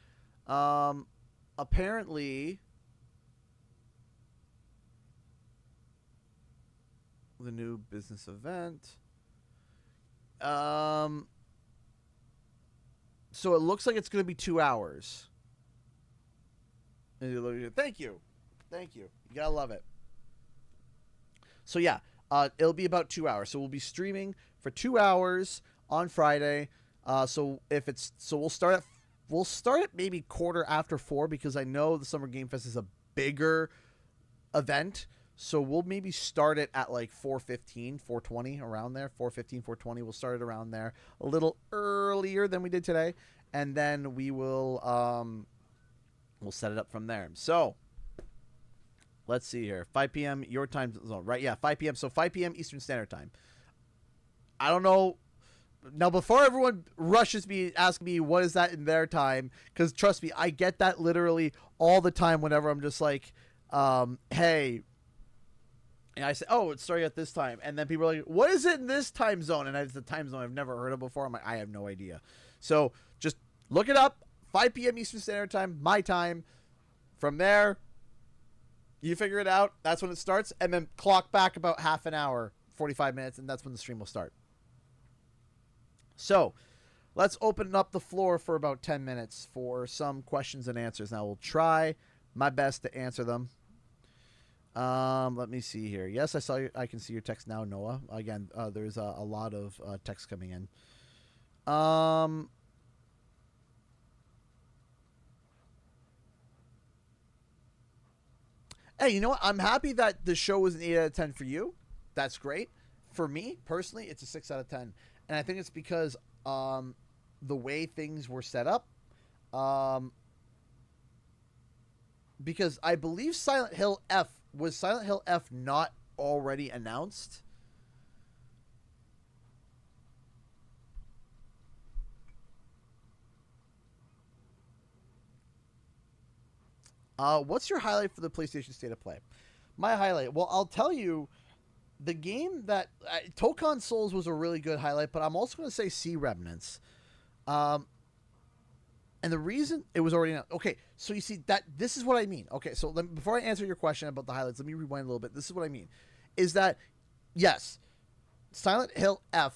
A: apparently the new business event. So it looks like it's going to be 2 hours. Thank you. You gotta love it. So yeah, it'll be about 2 hours. So we'll be streaming for 2 hours on Friday. So we'll start at maybe 4:15 because I know the Summer Game Fest is a bigger event. So we'll maybe start it at like 4:15, 4:20, around there. 4:15, 4:20. We'll start it around there, a little earlier than we did today, and then we will we'll set it up from there. So let's see here. 5 p.m. your time zone, right? Yeah, 5 p.m. So 5 p.m. Eastern Standard Time. I don't know. Now, before everyone rushes me, asking me what is that in their time, because trust me, I get that literally all the time whenever I'm just like, hey. And I say, oh, it's starting at this time. And then people are like, what is it in this time zone? And it's the time zone I've never heard of before. I'm like, I have no idea. So just look it up. 5 p.m. Eastern Standard Time, my time. From there, you figure it out. That's when it starts. And then clock back about half an hour, 45 minutes, and that's when the stream will start. So let's open up the floor for about 10 minutes for some questions and answers. Now, we'll try my best to answer them. Let me see here. Yes, I can see your text now, Noah. Again, there's a lot of text coming in. Hey, you know what? I'm happy that the show was an 8 out of 10 for you. That's great. For me, personally, it's a 6 out of 10. And I think it's because the way things were set up. Because I believe Silent Hill F, was Silent Hill F not already announced? What's your highlight for the PlayStation State of Play? My highlight? Well, I'll tell you, the game that... Tokon Souls was a really good highlight, but I'm also going to say Sea Remnants. And the reason it was already... Okay, so you see, this is what I mean. Okay, so before I answer your question about the highlights, let me rewind a little bit. This is what I mean. Is that, yes, Silent Hill F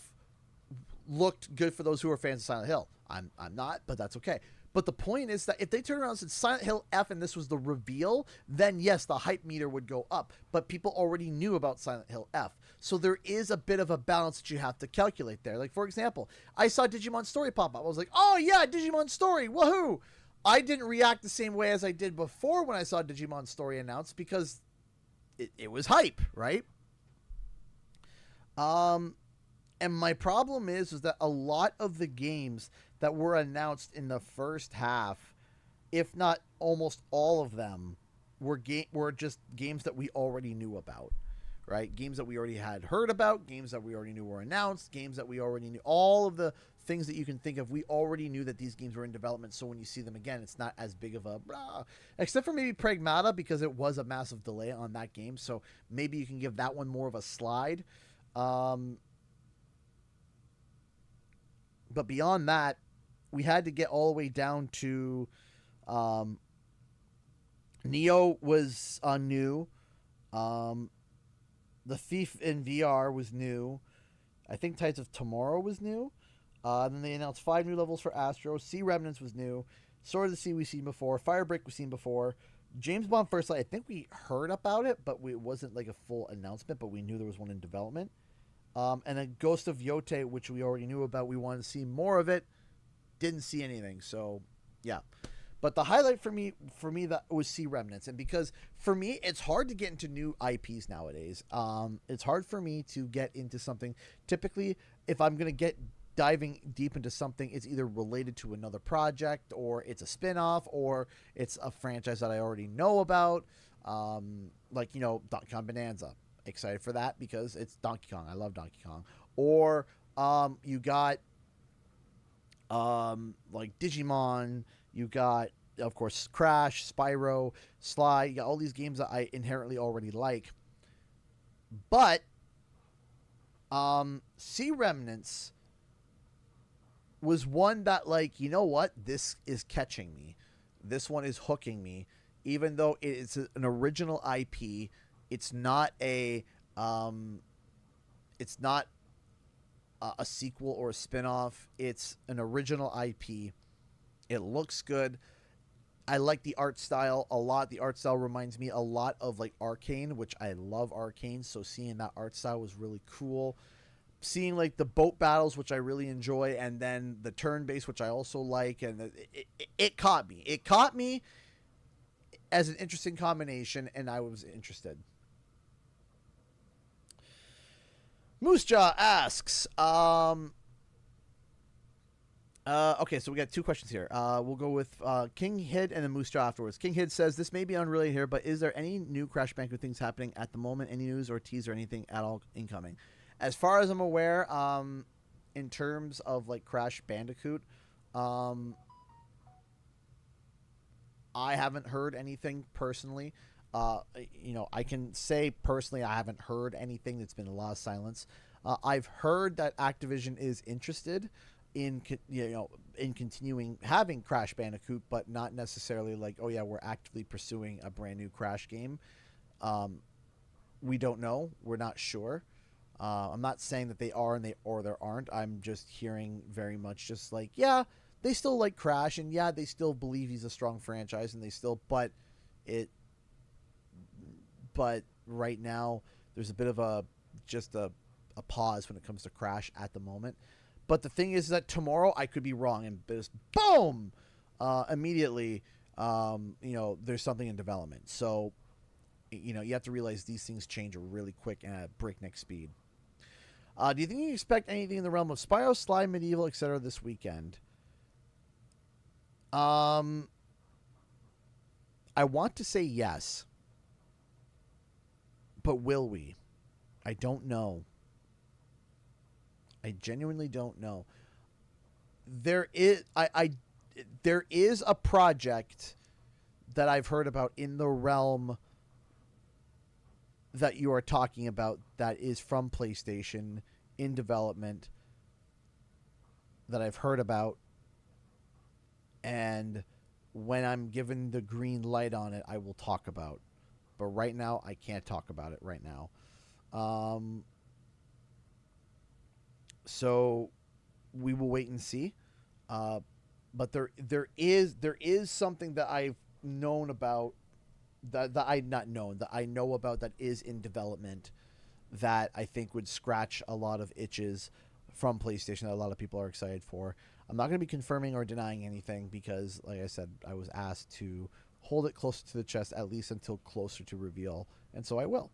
A: looked good for those who are fans of Silent Hill. I'm not, but that's okay. But the point is that if they turned around and said Silent Hill F and this was the reveal, then yes, the hype meter would go up. But people already knew about Silent Hill F. So there is a bit of a balance that you have to calculate there. Like, for example, I saw Digimon Story pop up. I was like, oh yeah, Digimon Story, woohoo! I didn't react the same way as I did before when I saw Digimon Story announced because it was hype, right? And my problem is that a lot of the games that were announced in the first half, if not almost all of them, were just games that we already knew about, right? Games that we already had heard about, games that we already knew were announced, games that we already knew. All of the things that you can think of, we already knew that these games were in development, so when you see them again, it's not as big of a... except for maybe Pragmata, because it was a massive delay on that game, so maybe you can give that one more of a slide. But beyond that, we had to get all the way down to Neo was new. The Thief in VR was new. I think Tides of Tomorrow was new. Then they announced 5 new levels for Astro. Sea Remnants was new. Sword of the Sea we've seen before. Firebreak we've seen before. James Bond First Light, I think we heard about it, but it wasn't like a full announcement, but we knew there was one in development. And then Ghost of Yote, which we already knew about. We wanted to see more of it. Didn't see anything. So, yeah. But the highlight for me that was Sea Remnants. And because for me, it's hard to get into new IPs nowadays. It's hard for me to get into something. Typically, if I'm going to get diving deep into something, it's either related to another project, or it's a spin-off, or it's a franchise that I already know about. Like, Donkey Kong Bonanza. excited for that because it's Donkey Kong. I love Donkey Kong. Or you got like Digimon. You got, of course, Crash, Spyro, Sly. You got all these games that I inherently already like. But Sea Remnants was one that, like, you know what? This is catching me. This one is hooking me. Even though it's an original IP, it's not a sequel or a spin-off. It's an original IP. It looks good. I like the art style a lot. The art style reminds me a lot of like Arcane, which I love Arcane. So seeing that art style was really cool. Seeing like the boat battles, which I really enjoy, and then the turn-based, which I also like, and it caught me. It caught me as an interesting combination, and I was interested. Moosejaw asks, okay, so we got two questions here. We'll go with King Hid and then Moosejaw afterwards. King Hid says, this may be unrelated here, but is there any new Crash Bandicoot things happening at the moment? Any news or teaser or anything at all incoming? As far as I'm aware, in terms of like Crash Bandicoot, I haven't heard anything personally. You know, I can say personally I haven't heard anything. That's been a lot of silence. I've heard that Activision is interested in continuing having Crash Bandicoot, but not necessarily like, oh yeah, we're actively pursuing a brand new Crash game. We don't know. We're not sure. I'm not saying that they are or there aren't. I'm just hearing very much just like, yeah, they still like Crash, and yeah, they still believe he's a strong franchise, and they still, but right now there's a bit of a pause when it comes to Crash at the moment. But the thing is that tomorrow I could be wrong, and just boom, immediately, there's something in development. So, you have to realize these things change really quick and at breakneck speed. Do you think you expect anything in the realm of Spyro, Sly, Medieval, etc. this weekend? I want to say yes. But will we? I don't know. I genuinely don't know. There is a project that I've heard about in the realm that you are talking about that is from PlayStation in development that I've heard about, and when I'm given the green light on it, I will talk about. But right now, I can't talk about it right now. So we will wait and see. But there is something that I've known about that I know about that is in development that I think would scratch a lot of itches from PlayStation that a lot of people are excited for. I'm not going to be confirming or denying anything because, like I said, I was asked to hold it closer to the chest at least until closer to reveal, and so I will.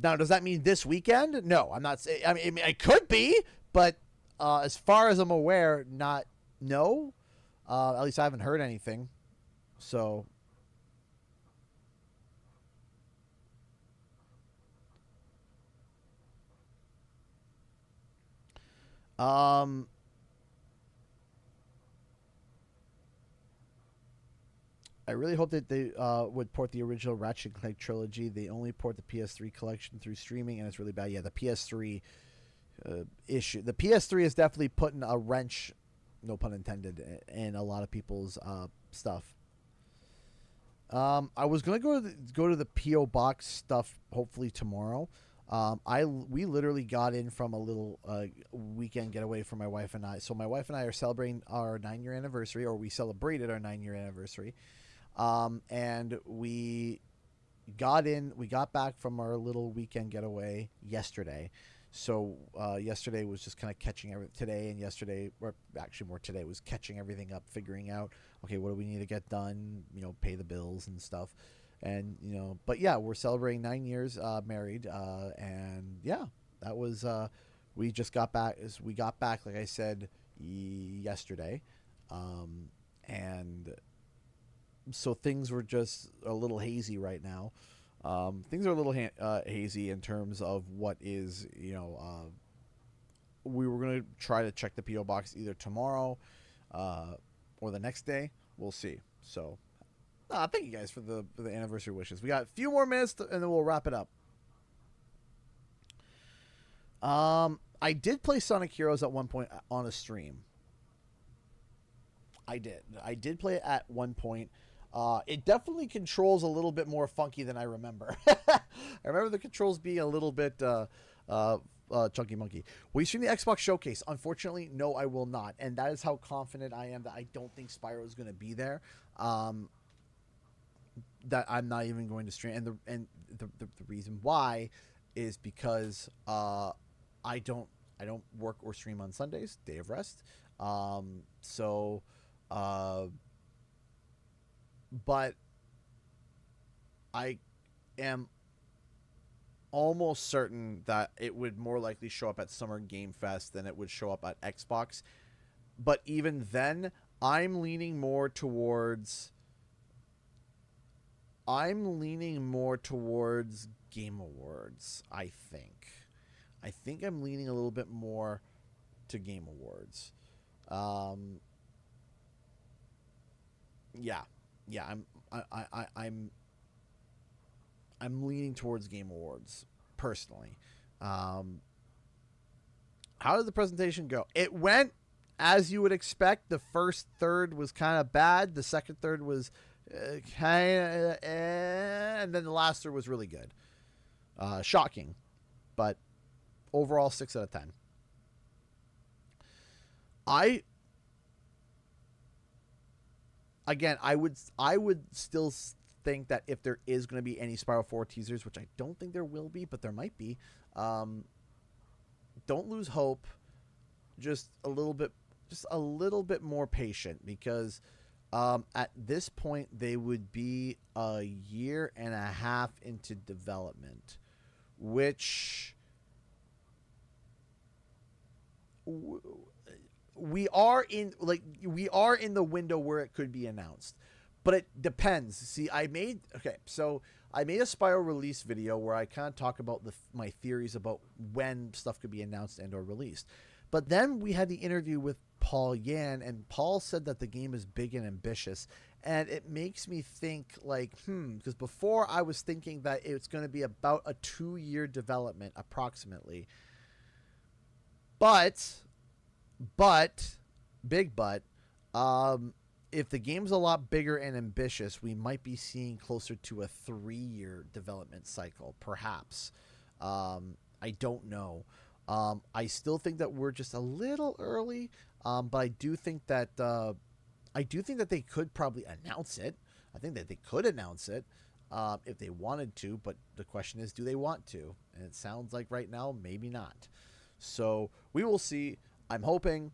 A: Now, does that mean this weekend? No, I'm not saying. I mean, it could be, but as far as I'm aware, no. At least I haven't heard anything. So, I really hope that they would port the original Ratchet & Clank trilogy. They only port the PS3 collection through streaming, and it's really bad. Yeah, the PS3 issue. The PS3 is definitely putting a wrench, no pun intended, in a lot of people's stuff. I was gonna go to the PO box stuff hopefully tomorrow. We literally got in from a little weekend getaway for my wife and I. So my wife and I are celebrating our 9-year anniversary, or we celebrated our 9-year anniversary. And we got back from our little weekend getaway yesterday. So yesterday was just kind of catching everything. Today and yesterday, or actually more today, was catching everything up, figuring out, okay, what do we need to get done, pay the bills and stuff. And, but yeah, we're celebrating 9 years married. And yeah, that was, we just got back, like I said, yesterday. And So things were just a little hazy right now. Things are a little hazy in terms of what is, we were going to try to check the P.O. box either tomorrow or the next day. We'll see. So thank you guys for the anniversary wishes. We got a few more minutes and then we'll wrap it up. I did play Sonic Heroes at one point on a stream. I did play it at one point. It definitely controls a little bit more funky than I remember. I remember the controls being a little bit chunky monkey. Will you stream the Xbox Showcase? Unfortunately, no, I will not. And that is how confident I am that I don't think Spyro is going to be there. That I'm not even going to stream. And the reason why is because I don't work or stream on Sundays, day of rest. But I am almost certain that it would more likely show up at Summer Game Fest than it would show up at Xbox. But even then, I'm leaning more towards Game Awards, I think. I think I'm leaning a little bit more to Game Awards. I'm leaning towards Game Awards personally. How did the presentation go? It went as you would expect. The first third was kind of bad. The second third was kind of, and then the last third was really good. Shocking, but overall 6 out of 10. I would still think that if there is going to be any Spyro 4 teasers, which I don't think there will be, but there might be, don't lose hope. Just a little bit more patient, because at this point they would be a year and a half into development, which we are in the window where it could be announced, but it depends. See, I made a Spyro release video where I kind of talk about my theories about when stuff could be announced and or released. But then we had the interview with Paul Yan, and Paul said that the game is big and ambitious, and it makes me think because before I was thinking that it's going to be about a 2-year development approximately. But if the game's a lot bigger and ambitious, we might be seeing closer to a 3-year development cycle, perhaps. I don't know. I still think that we're just a little early, but I do think that they could probably announce it. I think that they could announce it if they wanted to, but the question is, do they want to? And it sounds like right now, maybe not. So we will see. I'm hoping,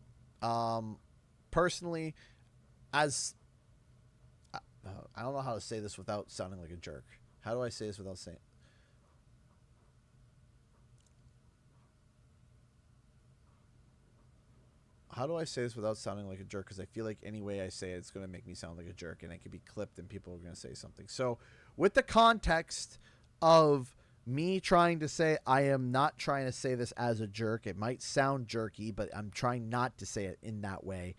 A: personally, as I don't know how to say this without sounding like a jerk. How do I say this without saying? How do I say this without sounding like a jerk? Because I feel like any way I say it, it's going to make me sound like a jerk, and it could be clipped, and people are going to say something. So, with the context of me trying to say, I am not trying to say this as a jerk. It might sound jerky, but I'm trying not to say it in that way.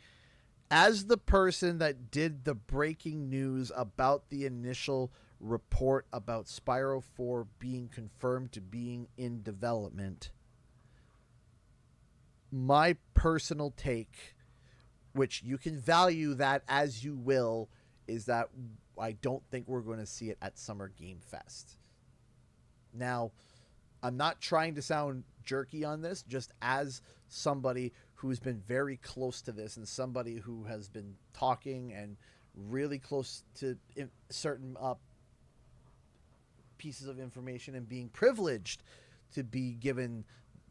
A: As the person that did the breaking news about the initial report about Spyro 4 being confirmed to being in development, my personal take, which you can value that as you will, is that I don't think we're going to see it at Summer Game Fest. Now, I'm not trying to sound jerky on this, just as somebody who's been very close to this and somebody who has been talking and really close to certain pieces of information and being privileged to be given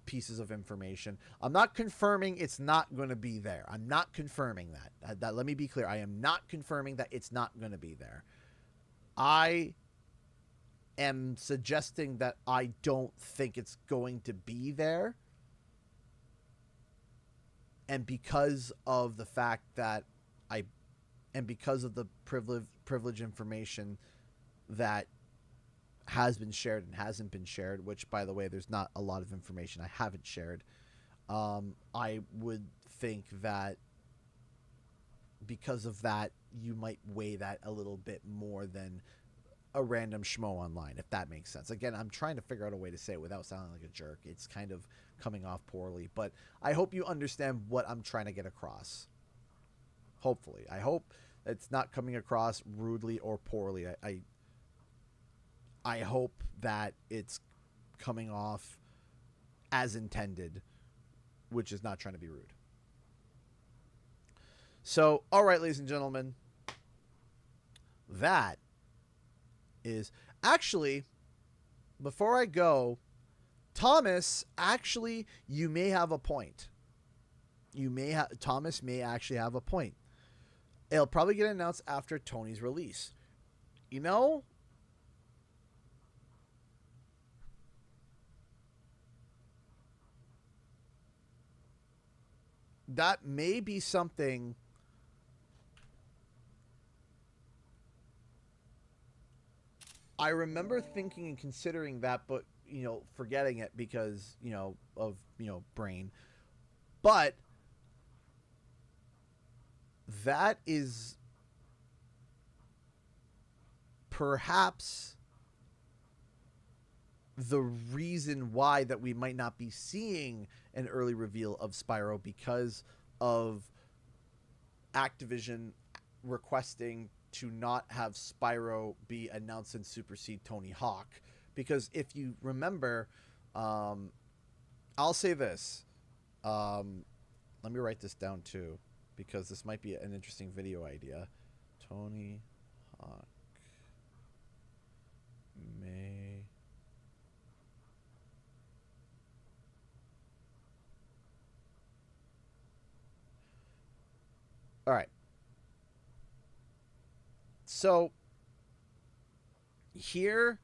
A: pieces of information. I'm not confirming it's not going to be there. I'm not confirming that. Let me be clear. I am not confirming that it's not going to be there. I am suggesting that I don't think it's going to be there. And because of the fact that and because of the privilege information that has been shared and hasn't been shared, which, by the way, there's not a lot of information I haven't shared, I would think that because of that, you might weigh that a little bit more than a random schmo online, if that makes sense. Again, I'm trying to figure out a way to say it without sounding like a jerk. It's kind of coming off poorly, but I hope you understand what I'm trying to get across. Hopefully. I hope it's not coming across rudely or poorly. I hope that it's coming off as intended, which is not trying to be rude. So, all right, ladies and gentlemen, that is actually, before I go, Thomas, actually, you may have a point. Thomas may actually have a point. It'll probably get announced after Tony's release. You know, that may be something I remember thinking and considering that, but, you know, forgetting it because, you know, of, you know, brain. But that is perhaps the reason why that we might not be seeing an early reveal of Spyro, because of Activision requesting to not have Spyro be announced and supersede Tony Hawk. Because if you remember, I'll say this. Let me write this down too, because this might be an interesting video idea. Tony Hawk may all right. So here's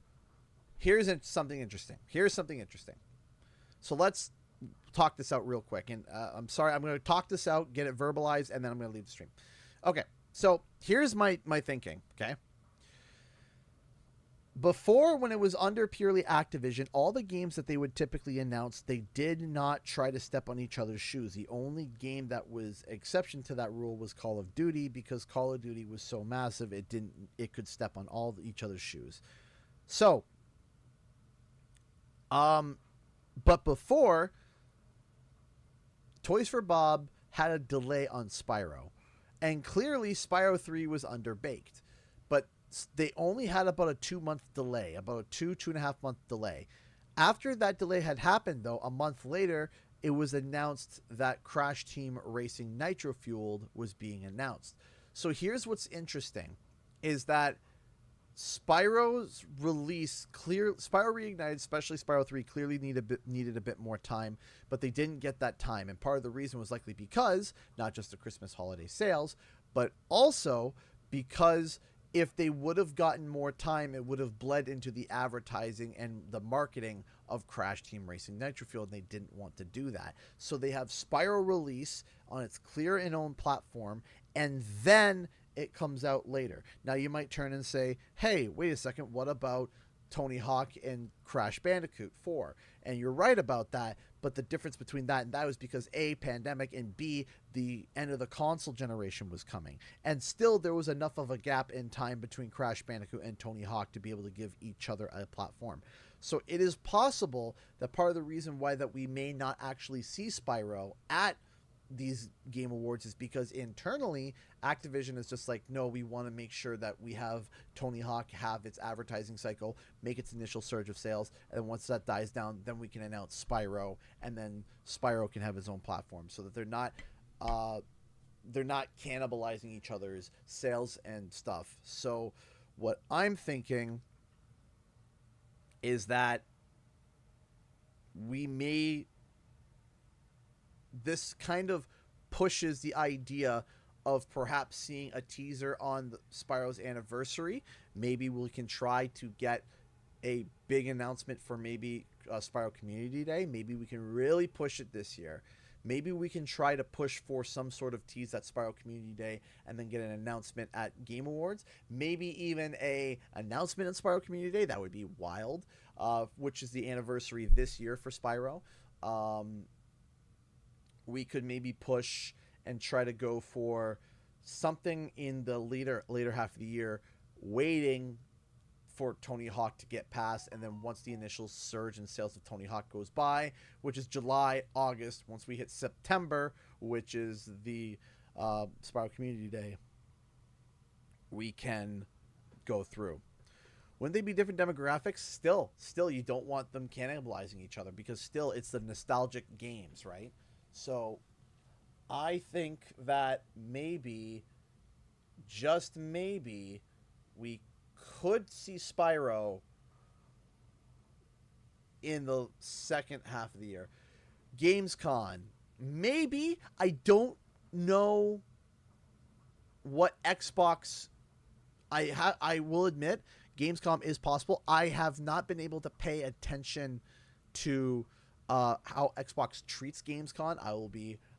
A: something interesting. So let's talk this out real quick. And I'm sorry, I'm going to talk this out, get it verbalized, and then I'm going to leave the stream. Okay, so here's my thinking, okay? Before, when it was under purely Activision, all the games that they would typically announce, they did not try to step on each other's shoes. The only game that was exception to that rule was Call of Duty, because Call of Duty was so massive it could step on each other's shoes. So, but before, Toys for Bob had a delay on Spyro, and clearly Spyro 3 was underbaked, but they only had about a 2-month delay, about a 2.5 month delay. After that delay had happened, though, a month later, it was announced that Crash Team Racing Nitro Fueled was being announced. So here's what's interesting, is that Spyro's release, Spyro Reignited, especially Spyro 3, clearly needed a bit more time, but they didn't get that time. And part of the reason was likely because, not just the Christmas holiday sales, but also because if they would have gotten more time, it would have bled into the advertising and the marketing of Crash Team Racing Nitro Fueled, and they didn't want to do that. So they have Spyro release on its clear and own platform, and then it comes out later. Now you might turn and say, hey, wait a second, what about Tony Hawk and Crash Bandicoot 4? And you're right about that, but the difference between that and that was because A, pandemic, and B, the end of the console generation was coming. And still there was enough of a gap in time between Crash Bandicoot and Tony Hawk to be able to give each other a platform. So it is possible that part of the reason why that we may not actually see Spyro at these Game Awards is because internally Activision is just like, no, we want to make sure that we have Tony Hawk have its advertising cycle, make its initial surge of sales, and once that dies down, then we can announce Spyro, and then Spyro can have his own platform, so that they're not cannibalizing each other's sales and stuff. So what I'm thinking is that this kind of pushes the idea of perhaps seeing a teaser on Spyro's anniversary. Maybe we can try to get a big announcement for maybe Spyro Community Day. Maybe we can really push it this year, maybe we can try to push for some sort of tease at Spyro Community Day and then get an announcement at Game Awards. Maybe even a announcement at Spyro Community Day. That would be wild, which is the anniversary this year for Spyro. We could maybe push and try to go for something in the later half of the year, waiting for Tony Hawk to get past, and then once the initial surge in sales of Tony Hawk goes by, which is July, August, once we hit September, which is the Spyro Community Day, we can go through. Wouldn't they be different demographics? Still, you don't want them cannibalizing each other, because still it's the nostalgic games, right? So I think that maybe, just maybe, we could see Spyro in the second half of the year. Gamescom, maybe. I don't know what Xbox. I will admit, Gamescom is possible. I have not been able to pay attention to how Xbox treats Gamescom.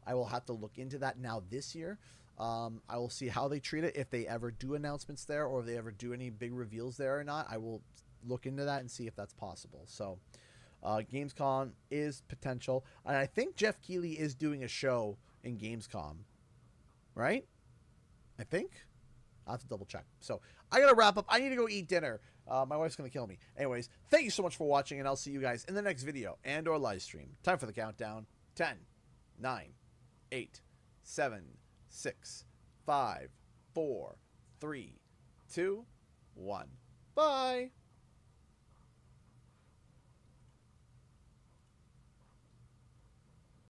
A: I will have to look into that now this year. I will see how they treat it, if they ever do announcements there, or if they ever do any big reveals there or not. I will look into that and see if that's possible. So Gamescom is potential, and I think Jeff Keighley is doing a show in Gamescom, right? I think I'll have to double check. So I gotta wrap up. I need to go eat dinner. My wife's gonna kill me. Anyways, thank you so much for watching, and I'll see you guys in the next video and or live stream. Time for the countdown. 10, 9, 8, 7, 6, 5, 4, 3, 2, 1. Bye.